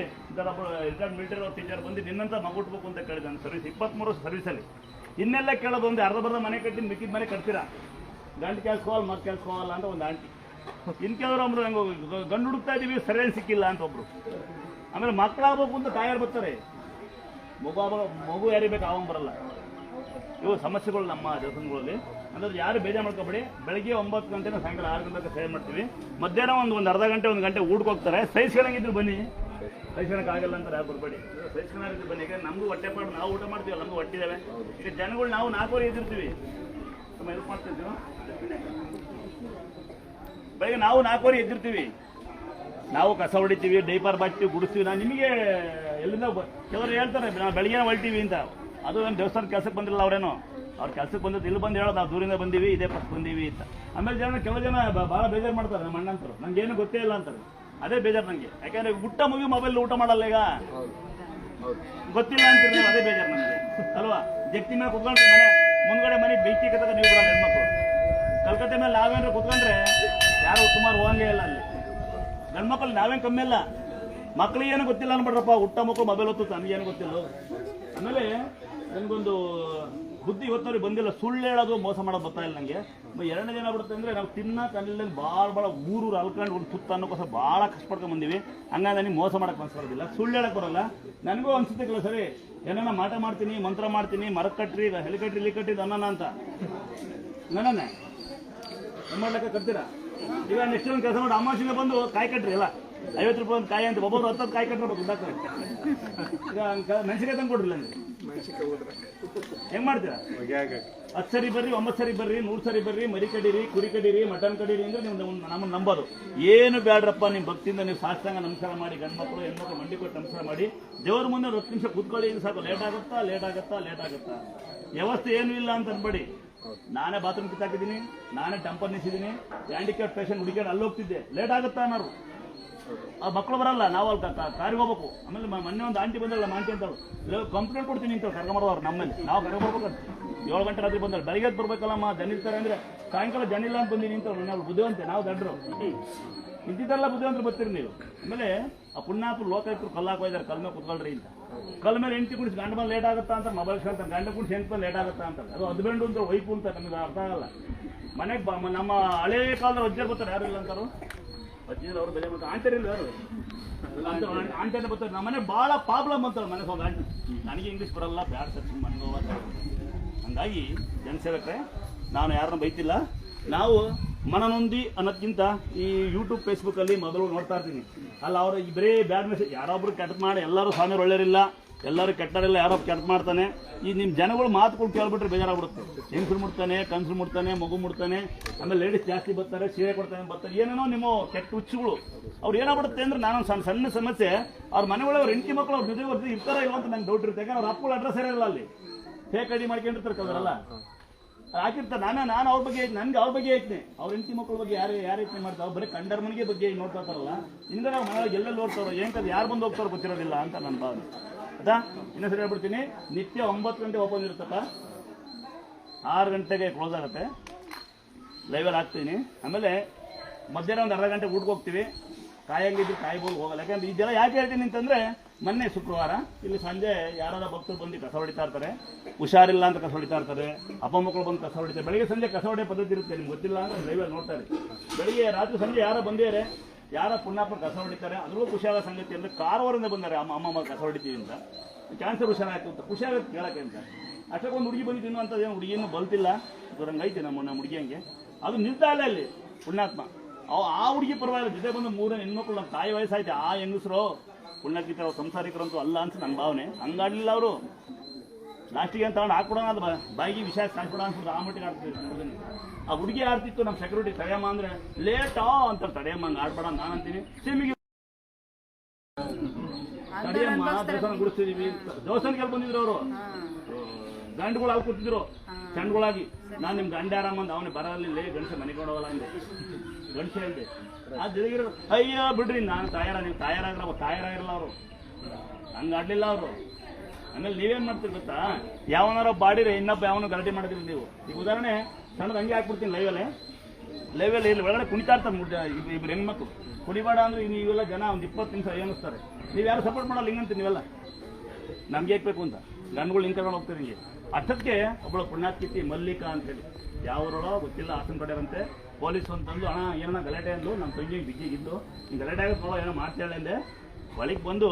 ರಿಟೈರ್ಡ್ ಮಿಲಿಟರಿ ಅವ್ರು ಟೀಚರ್ ಬಂದು ನಿನ್ನಂತ ಮಗು ಹುಟ್ಟಬೇಕು ಅಂತ ಕೇಳಿದ್ರು. ನನ್ನ ಸರ್ವಿಸ್ 23 ವರ್ಷ ಸರ್ವಿಸಲ್ಲಿ. ಇನ್ನೆಲ್ಲ ಕೇಳೋದು ಒಂದು ಅರ್ಧ ಮನೆ ಕಟ್ಟಿ ಮಿಕ್ಕಿದ ಮನೆ ಕಟ್ತೀರಾ, ಗಂಟು ಕೇಳ್ಸ್ಕೋವಲ್ಲ, ಮಗ ಕೇಳ್ಸ್ಕೋವಲ್ಲ ಅಂತ ಒಂದು ಆಂಟಿ. ಇನ್ನು ಕೆಲವರು ಒಬ್ರು ನಂಗೆ ಗಂಡು ಹುಡುಕ್ತಾ ಇದೀವಿ, ಸರಿಯಾಗಿ ಸಿಕ್ಕಿಲ್ಲ ಅಂತ ಒಬ್ರು. ಆಮೇಲೆ ಮಕ್ಕಳಾಗಬೇಕು ಅಂತ ತಾಯಾರು ಬರ್ತಾರೆ, ಮಗು ಯಾರಿಗೆ ಬೇಕು ಆವಾಗ ಬರಲ್ಲ. ಇವು ಸಮಸ್ಯೆಗಳು ನಮ್ಮ ದೇವಸ್ಥಾನಗಳಲ್ಲಿ. ಅಂದ್ರೆ ಯಾರು ಬೇಜಾರು ಮಾಡ್ಕೋಬೇಡಿ. ಬೆಳಗ್ಗೆ 9 ಗಂಟೆನ ಸಾಯಂಕಾಲ 6 ಗಂಟೆಗೆ ಸೇವೆ ಮಾಡ್ತೀವಿ. ಮಧ್ಯಾಹ್ನ ಒಂದು ಅರ್ಧ ಗಂಟೆ 1 ಗಂಟೆ ಊಟಕ್ಕೆ ಹೋಗ್ತಾರೆ. ಸಹಿಸ್ಕೊಳಂಗಿದ್ರು ಬನ್ನಿ, ಸಹಿಸ್ಕೊಳಕ್ಕಾಗಲ್ಲ ಅಂತ ಯಾರು ಬರಬೇಡಿ, ಸಹಿಸ್ಕೊಳಂಗಿದ್ರು ಬನ್ನಿ. ಈಗ ನಮಗೂ ಹೊಟ್ಟೆ ಪಾಡು, ನಾವು ಊಟ ಮಾಡ್ತೀವಲ್ಲ, ನಮಗೂ ಹೊಟ್ಟಿದ್ದೇವೆ. ಈಗ ಜನಗಳು ನಾವು 4 ಎದ್ದಿರ್ತೀವಿ, ತುಂಬ ಹೆಲ್ಪ್ ಮಾಡ್ತಿರ್ತೀವಿ. ಬೆಳಗ್ಗೆ ನಾವು 4 ಎದ್ದಿರ್ತೀವಿ, ನಾವು ಕಸ ಹೊಡಿತೀವಿ, ಡೈಪರ್ ಬಾಚ್ತೀವಿ, ಗುಡಿಸ್ತೀವಿ. ನಾನು ನಿಮಗೆ ಎಲ್ಲಿಂದ ಕೆಲವರು ಹೇಳ್ತಾರೆ ನಾವು ಬೆಳಗ್ಗೆ ಹೊಳ್ತೀವಿ ಅಂತ. ಅದು ಏನು ದೇವಸ್ಥಾನ ಕೆಲಸಕ್ಕೆ ಬಂದಿರಲ್ಲ ಅವರೇನೋ, ಅವ್ರು ಕೆಲಸಕ್ಕೆ ಬಂದಿದ್ದು ಇಲ್ಲಿ ಬಂದು ಹೇಳೋದು ನಾವು ದೂರಿಂದ ಬಂದೀವಿ, ಇದೇ ಫಸ್ಟ್ ಬಂದೀವಿ ಅಂತ. ಆಮೇಲೆ ಕೆಲವು ಜನ ಭಾಳ ಬೇಜಾರು ಮಾಡ್ತಾರೆ, ನಮ್ಮ ಅಣ್ಣಂತರು ನನಗೇನು ಗೊತ್ತೇ ಇಲ್ಲ ಅಂತಾರೆ. ಅದೇ ಬೇಜಾರು ನನಗೆ. ಯಾಕೆಂದರೆ ಊಟ ಮುಗಿ ಮೊಬೈಲ್ ಊಟ ಮಾಡಲ್ಲ, ಈಗ ಗೊತ್ತಿಲ್ಲ ಅಂತೀರಿ ನೀವು, ಅದೇ ಬೇಜಾರು ನನಗೆ ಅಲ್ವಾ. ಜಗ್ತಿ ಮೇಲೆ ಕುತ್ಕೊಂಡ್ರೆ ಮುಂದ್ಗಡೆ ಮನೆ ಬೆಂಕಿ ಕತ್ತಕ ನೀವು ಬಿಡಲ್ಲ ಹೆಣ್ಮಕ್ಳು. ಕಲ್ಕತ್ತೆ ಮೇಲೆ ನಾವೇನಾದ್ರು ಕುತ್ಕೊಂಡ್ರೆ ಯಾರು ಸುಮಾರು ಹೋಗಂಗೇ ಇಲ್ಲ. ಅಲ್ಲಿ ಗಂಡ್ಮಕ್ಳು ನಾವೇನು ಕಮ್ಮಿ ಇಲ್ಲ, ಮಕ್ಳಿಗೆ ಏನು ಗೊತ್ತಿಲ್ಲ ಅನ್ಬಿಡ್ರಪ್ಪ, ಹುಟ್ಟ ಮಕ್ಕಳು ಮೊಬೈಲ್ ಹೊತ್ತು ನನಗೇನು ಗೊತ್ತಿಲ್ಲ. ಆಮೇಲೆ ನನಗೊಂದು ಬುದ್ಧಿ ಇವತ್ತವ್ರಿಗೆ ಬಂದಿಲ್ಲ, ಸುಳ್ಳು ಹೇಳೋದು ಮೋಸ ಮಾಡೋದು ಬರ್ತಾ ಇಲ್ಲ ನನಗೆ. ಎರಡನೇ ದಿನ ಬಿಡುತ್ತೆ ಅಂದರೆ ನಾವು ತಿನ್ನಕ್ಕೆ ಅಲ್ಲಿ ಭಾಳ ಊರೂರು ಅಲ್ಕೊಂಡು ಒಂದು ತುತ್ತ ಅನ್ನೋಕ್ಕೋಸ್ಕರ ಭಾಳ ಕಷ್ಟಪಡ್ಕೊಂಡು ಬಂದೀವಿ. ಹಂಗಾಗಿ ನನಗೆ ಮೋಸ ಮಾಡೋಕ್ಕೆ ಮನಸ್ಸೋದಿಲ್ಲ, ಸುಳ್ಳು ಹೇಳಕ್ಕೆ ಬರೋಲ್ಲ. ನನಗೂ ಅನ್ಸುತ್ತೆ ಕೆಲವು ಸರಿ ಏನಾನ ಮಾಟ ಮಾಡ್ತೀನಿ, ಮಂತ್ರ ಮಾಡ್ತೀನಿ, ಮರಕ್ಕೆ ಕಟ್ರಿ, ಹೆಲಿಕಟ್ರಿ ಇಲ್ಲಿ ಕಟ್ಟಿದ್ದು ಅನ್ನೋಣ ಅಂತ ನನ್ನೇ ಏನು ಮಾಡ್ಲಿಕ್ಕೆ ಕಟ್ತೀರಾ? ಈಗ ನೆಕ್ಸ್ಟ್ ಒಂದು ಕೆಲಸ ಮಾಡಿ, ಅಮಾವಾಸ್ಯೆಗೆ ಬಂದು ಕಾಯಿ ಕಟ್ರಿ ಎಲ್ಲ 50 ರೂಪಾಯಿ ಒಂದು ಕಾಯಿ ಅಂತ ಒಬ್ಬೊಬ್ರು 10 ಕಾಯಿ ಕಟ್ಟಬೇಕು ದುಡ್ಡಾಕ್ತಾರೆ. ಈಗ ಮೆಣಸಿಕಾಯಿ ತಂದು ಕೊಡ್ರಿಲ್ಲ ಅಂದರೆ ಹೆಂಗೆ ಮಾಡ್ತೀರಾ? 10 ಸರಿ ಬರ್ರಿ, 9 ಸರಿ ಬರ್ರಿ, 100 ಸರಿ ಬರ್ರಿ, ಮರಿ ಕಡೀರಿ, ಕುರಿ ಕಡೀರಿ, ಮಟನ್ ಕಡೀರಿ ಅಂದರೆ ನೀವು ನಮ್ಮನ್ನು ನಂಬೋದು. ಏನು ಬೇಡ್ರಪ್ಪ, ನಿಮ್ಮ ಭಕ್ತಿಯಿಂದ ನೀವು ಸಾಷ್ಟಾಂಗ ನಮಸ್ಕಾರ ಮಾಡಿ, ಗಂಡು ಮಕ್ಕಳು ಹೆಣ್ಮಕ್ಳು ಮಂಡಿ ಕೊಟ್ಟು ನಮಸ್ಕಾರ ಮಾಡಿ, ದೇವ್ರ ಮುಂದೆ 10 ನಿಮಿಷ ಕೂತ್ಕೊಳ್ಳಿ ಸಾಕು. ಲೇಟ್ ಆಗುತ್ತಾ ವ್ಯವಸ್ಥೆ ಏನೂ ಇಲ್ಲ ಅಂತ ಅನ್ಬೇಡಿ. ನಾನೇ ಬಾತ್ರೂಮ್ ಕಿತ್ತಾಕಿದ್ದೀನಿ, ನಾನೇ ಟೆಂಪರ್ ನಿಲ್ಸಿದ್ದೀನಿ, ಹ್ಯಾಂಡಿಕ್ಯಾಪ್ ಪೇಷಂಟ್ ಹುಡುಕಿಕೊಂಡು ಅಲ್ಲಿ ಹೋಗ್ತಿದ್ದೆ, ಲೇಟ್ ಆಗುತ್ತಾ ಅನ್ನೋರು. ಆ ಮಕ್ಕಳು ಬರಲ್ಲ, ನಾವು ಅಲ್ಲಿ ಕಾರಿಗೆ ಹೋಗ್ಬೇಕು. ಆಮೇಲೆ ಮೊನ್ನೆ ಒಂದು ಆಂಟಿ ಬಂದಲ್ಲ, ಆಂಟಿ ಅಂತಳು ಕಂಪ್ಲೇಂಟ್ ಕೊಡ್ತೀನಿ ಅಂತ ಕರ್ಕೊಂಬರೋರು ನಮ್ಮಲ್ಲಿ. ನಾವು ಕರ್ಕೊಂಡ್ಬರ್ಬೇಕಂತ 7 ಗಂಟೆ ರಾತ್ರಿ ಬಂದಳು, ಬೆಳಗ್ಗೆ ಬರ್ಬೇಕಲ್ಲಮ್ಮ, ಜನ ಇರ್ತಾರೆ ಅಂದರೆ ಸಾಯಂಕಾಲ ಜನ ಇಲ್ಲ ಅಂತ ಬಂದೀನಿ ಅಂತ ನಾವು ಬುದ್ಧಿವಂತೆ, ನಾವು ದಡ್ರು ಇಂತಿದ್ದೆಲ್ಲ ಬುದ್ಧಿವಂತರು ಬರ್ತೀರಿ ನೀವು. ಆಮೇಲೆ ಆ ಪುಣ್ಯಾತ್ರು ಲೋಕಾಯುಕ್ತರು ಕಲ್ಲು ಹಾಕೋಯ್ದಾರೆ, ಕಲ್ ಮೇಲೆ ಕುತ್ಕೊಳ್ರಿ ಅಂತ. ಕಲ್ ಮೇಲೆ ಹೆಂಡತಿ ಕುಡಿಸಿ ಗಂಡ ಮೇಲೆ ಲೇಟ್ ಆಗುತ್ತಾ ಅಂತ ಮೊಬೈಲ್ ಹೇಳ್ತಾರೆ, ಗಂಡ ಕುಡಿಸಿ ಹೆಂಡತಿ ಮೇಲೆ ಲೇಟ್ ಆಗುತ್ತಾ ಅಂತ. ಅದು ಹಸ್ಬೆಂಡು ಅಂತ ವೈಫು ಅಂತ ನಮಗೆ ಅರ್ಥ ಆಗಲ್ಲ. ಮನೆಗೆ ನಮ್ಮ ಹಳೇ ಕಾಲದ ಅಜ್ಜರು ಬರ್ತಾರೆ, ಯಾರು ಇಲ್ಲ ಅಂತಾರು ಅಜ್ಜಿಯರು, ಅವ್ರು ಬೆಲೆ ಬರ್ತಾರೆ, ಆಂಟರಿಲ್ಲ ಯಾರು ಆಂಟೆನ ಬರ್ತಾರೆ. ನಮ್ಮ ಮನೆ ಭಾಳ ಪ್ರಾಬ್ಲಮ್ ಅಂತಾರೆ, ಮನೆಗೆ ಹೋಗಿ ಆಂಟಿ ನನಗೆ ಇಂಗ್ಲೀಷ್ ಬರಲ್ಲ, ಬ್ಯಾಡ ಸರ್ಚಿಂಗ್ ಮನೆಗೆ ಹೋಗ. ಹಂಗಾಗಿ ಜನಸೇವಕರೇ, ನಾನು ಯಾರನ್ನ ಬೈತಿಲ್ಲ. ನಾವು ಮನನೊಂದಿ ಅನ್ನೋದಕ್ಕಿಂತ ಈ ಯೂಟ್ಯೂಬ್ ಫೇಸ್ಬುಕ್ಕಲ್ಲಿ ಮೊದಲು ನೋಡ್ತಾ ಇರ್ತೀನಿ, ಅಲ್ಲ ಅವರು ಬರೀ ಬ್ಯಾಡ್ ಮೆಸೇಜ್, ಯಾರೊಬ್ರು ಕೆಟ್ಟ ಮಾಡಿ, ಎಲ್ಲರೂ ಸ್ವಾಮಿಯರು ಒಳ್ಳೆಯರಿಲ್ಲ, ಎಲ್ಲರೂ ಕೆಟ್ಟರಿಲ್ಲ, ಯಾರೋ ಕೆಟ್ಟ ಮಾಡ್ತಾನೆ. ಈ ನಿಮ್ಮ ಜನಗಳು ಮಾತುಗಳು ಕೇಳ್ಬಿಟ್ರೆ ಬೇಜಾರಾಗ್ಬಿಡುತ್ತೆ. ಹೆಂಗಸರು ಮುಡ್ತಾನೆ, ಕನ್ಸರು ಮುಡ್ತಾನೆ, ಮಗು ಮುಡ್ತಾನೆ, ಆಮೇಲೆ ಲೇಡೀಸ್ ಜಾಸ್ತಿ ಬರ್ತಾರೆ, ಸೀರೆ ಕೊಡ್ತಾನೆ ಬರ್ತಾರೆ, ಏನೇನೋ ನಿಮ್ಮ ಕೆಟ್ಟ ಹುಚ್ಚುಗಳು. ಅವ್ರು ಏನಾಗ್ಬಿಡುತ್ತೆ ಅಂದರೆ, ನಾನು ಸಣ್ಣ ಸಮಸ್ಯೆ, ಅವ್ರ ಮನೆಯೊಳಗೆ ಅವ್ರ ಹೆಂಡತಿ ಮಕ್ಕಳು ಅವ್ರ ಜೊತೆ ಬರ್ತೀವಿ ಇರ್ತಾರೋ ಇಲ್ಲ ಅಂತ ನಂಗೆ ಡೌಟ್ ಇರುತ್ತೆ. ಯಾಕಂದ್ರೆ ಅವ್ರ ಅಪ್ಪಗಳು ಅಡ್ರೆಸ್ ಇರಲ್ಲ, ಅಲ್ಲಿ ಫೇಕ್ ಐಡಿ ಮಾಡ್ಕೊಂಡಿರ್ತಾರೆ ಕಲ್ವರಲ್ಲ ಹಾಕಿರ್ತಾರೆ. ನಾನು ಅವ್ರ ಬಗ್ಗೆ ನನಗೆ ಅವ್ರ ಬಗ್ಗೆ ಐತನೆ, ಅವ್ರ ಹೆಂಡತಿ ಮಕ್ಕಳ ಬಗ್ಗೆ ಯಾರು ಯೋಚನೆ ಮಾಡ್ತಾರೆ, ಅವ್ರು ಬರೀ ಕಂಡರ್ ಮನೆಗೆ ಬಗ್ಗೆ ನೋಡ್ತಾ ಇರ್ತಾರಲ್ಲ, ಇಂದ ನಾವು ಮನೆಯೊಳಗೆ ಎಲ್ಲೆಲ್ಲಿ ನೋಡ್ತಾರೋ, ಏನಕ್ಕೆ ಯಾರು ಬಂದು ಹೋಗ್ತಾರೋ ಗೊತ್ತಿರೋದಿಲ್ಲ ಅಂತ ನನ್ನ ಭಾವನೆ. ಆಯ್ತಾ? ಇನ್ನೊಂದ್ಸರಿ ಹೇಳ್ಬಿಡ್ತೀನಿ, ನಿತ್ಯ 9 ಗಂಟೆ ಓಪನ್ ಇರುತ್ತಪ್ಪ, 6 ಗಂಟೆಗೆ ಕ್ಲೋಸ್ ಆಗುತ್ತೆ, ಲೈವಲ್ಲಿ ಹಾಕ್ತೀನಿ. ಆಮೇಲೆ ಮಧ್ಯಾಹ್ನ ಒಂದು ಅರ್ಧ ಗಂಟೆ ಊಟಕ್ಕೆ ಹೋಗ್ತೀವಿ, ಕಾಯಂಗಿದ್ದು ಕಾಯಿಬೋದು ಹೋಗಲ್ಲ. ಯಾಕಂದ್ರೆ ಇದೆಲ್ಲ ಯಾಕೆ ಹೇಳ್ತೀನಿ ಅಂತಂದರೆ, ಮೊನ್ನೆ ಶುಕ್ರವಾರ ಇಲ್ಲಿ ಸಂಜೆ ಯಾರಾದ ಭಕ್ತರು ಬಂದು ಕಸ ಹೊಡಿತಾ ಇರ್ತಾರೆ, ಹುಷಾರಿಲ್ಲ ಅಂತ ಕಸ ಹೊಡಿತಾ ಇರ್ತಾರೆ, ಅಪ್ಪ ಮಕ್ಕಳು ಬಂದು ಕಸ ಹೊಡಿತಾರೆ. ಬೆಳಿಗ್ಗೆ ಸಂಜೆ ಕಸ ಹೊಡೆಯೋ ಪದ್ಧತಿ ಇರುತ್ತೆ, ನಿಮ್ಗೆ ಗೊತ್ತಿಲ್ಲ ಅಂದರೆ ಲೈವಲ್ಲಿ ನೋಡ್ತಾರೆ. ಬೆಳಿಗ್ಗೆ ರಾತ್ರಿ ಸಂಜೆ ಯಾರೋ ಬಂದಿದ್ದಾರೆ, ಯಾರ ಪುಣ್ಯಾಪ ಕಸ ಹೊಡಿತಾರೆ. ಅದರಲ್ಲೂ ಖುಷಿಯಾದ ಸಂಗತಿ ಅಂದರೆ ಕಾರವಾರಿಂದ ಬಂದಾರೆ, ಅಮ್ಮ ಕಸ ಹೊಡಿತೀವಿ ಅಂತ, ಕ್ಯಾನ್ಸರ್ ಹುಷಾರಾಯ್ತು ಅಂತ ಖುಷಿಯಾಗುತ್ತೆ ಕೇಳೋಕ್ಕೆ ಅಂತ. ಅಷ್ಟಕ್ಕೊಂದು ಹುಡುಗಿ ಬಂದಿದ್ದೀನಿ ಅಂತ, ಏನು ಹುಡುಗಿಯನ್ನು ಬಲ್ತಿಲ್ಲ, ದೂರಂಗೆ ಐತೆ ನಮ್ಮ ಹುಡುಗಿಯಂಗೆ, ಅದು ನಿಲ್ತಾ ಇಲ್ಲ ಅಲ್ಲಿ ಪುಣ್ಯಾತ್ಮ. ಆ ಹುಡುಗಿ ಪರವಾಗಿಲ್ಲ, ಜೊತೆ ಬಂದು 3 ಹೆಣ್ಮಕ್ಳು, ನಮ್ಮ ತಾಯಿ ವಯಸ್ಸಾಯ್ತು, ಆ ಹೆಂಗಸರು ಪುಣ್ಯಕೀತರ ಅವ್ರು ಸಂಸಾರಿಕರಂತೂ ಅಲ್ಲ ಅಂತ ನನ್ನ ಭಾವನೆ. ಹಂಗಾಡಲಿಲ್ಲ ಅವರು, ಲಾಸ್ಟಿಗೆ ಅಂತ ತಗೊಂಡು ಹಾಕ್ಬಿಡೋಣ ಅದು ಬಾಯಿಗೆ ವಿಷಯ ಸಾಕ್ಬಿಡೋಣ ಅನ್ಸ್ಬಿಟ್ಟು ಆ ಮಟ್ಟಿಗೆ ಆಡ್ತಿದ್ರು. ಆ ಹುಡುಗಿ ಆಡ್ತಿತ್ತು, ನಮ್ಮ ಸೆಕ್ಯೂರಿಟಿ ತಡೆಯಮ್ಮ ಅಂದರೆ ಲೇಟಾ ಅಂತ, ತಡೆಯಮ್ಮ ಹಂಗೆ ಆಡ್ಬೇಡ ನಾನು ಅಂತೀನಿ. ಸಿಮಿಗೆ ತಡೆಯಮ್ಮ, ದೇವಸ್ಥಾನ ಗುಡಿಸ್ತಿದೀವಿ, ದೇವಸ್ಥಾನಕ್ಕೆ ಬಂದಿದ್ರು ಅವರು, ಗಂಡುಗಳು ಅಲ್ಲಿ ಕೂತಿದ್ರು ಚಂಡ್ಗಳಾಗಿ. ನಾನು ನಿಮ್ಮ ಗಂಡ ಆರಾಮಂದು, ಅವನೇ ಬರಲಿಲ್ಲ, ಗಂಡಸೆ ಮನೆಗೆ ಹೋಗಲ್ಲ ಅಂದೆ, ಗಂಡಸೆ ಅಂದೆ. ಆ ಜೊತೆಗಿರೋ ಅಯ್ಯೋ ಬಿಡ್ರಿ, ನಾನು ನೀವು ತಾಯಾರಾಗಿರಲ್ಲ ಅವರು, ಹಂಗೆ ಆಡಲಿಲ್ಲ ಅವರು. ಆಮೇಲೆ ನೀವೇನು ಮಾಡ್ತೀರಿ ಗೊತ್ತಾ, ಯಾವನಾರೋ ಬಾಡಿರಿ ಇನ್ನೊಬ್ಬ ಯಾವನೋ ಗಲಾಟೆ ಮಾಡಿದ್ರಿ ನೀವು. ಈಗ ಉದಾಹರಣೆ ಸಣ್ಣದು ಹಂಗೆ ಹಾಕ್ಬಿಡ್ತೀನಿ, ಲೈವಲ್ಲಿ ಇಲ್ಲಿ ಒಳಗಡೆ ಕುಣಿತಾ ಇರ್ತಾರೆ ಇಬ್ಬರು ಹೆಣ್ಮಕ್ಳು, ಕುಡಿಬೇಡ ಅಂದ್ರೆ ನೀವೆಲ್ಲ ಜನ ಒಂದು 20 ನಿಮಿಷ ಏನಿಸ್ತಾರೆ. ನೀವು ಯಾರು ಸಪೋರ್ಟ್ ಮಾಡಲ್ಲ ಹಿಂಗಂತ ನೀವೆಲ್ಲ, ನಮ್ಗೆ ಬೇಕು ಅಂತ ಗಂಡುಗಳು ಹಿಂಗೆ ತಗೊಂಡು ಹೋಗ್ತಾರೆ. ಹಿಂಗೆ ಅಷ್ಟಕ್ಕೆ ಒಬ್ಬಳು ಪುಣ್ಯಾತ್ಕಿತಿ ಮಲ್ಲಿಕಾ ಅಂತೇಳಿ, ಯಾವರೋ ಗೊತ್ತಿಲ್ಲ, ಹಾಸನ ಕಡೆಯರಂತೆ. ಪೊಲೀಸ್ ಅಂತಂದು, ಅಣ್ಣ ಏನೋ ಗಲಾಟೆ ಅಂದು, ನಮ್ಮ ತಂಗಿಗೆ ಬಿಗಿಗಿದ್ದು, ಹಿಂಗೆ ಗಲಾಟೆ ಆಗೋದು ಏನೋ ಮಾಡ್ತಾಳೆ ಅಂದೆ. ಒಳಗೆ ಬಂದು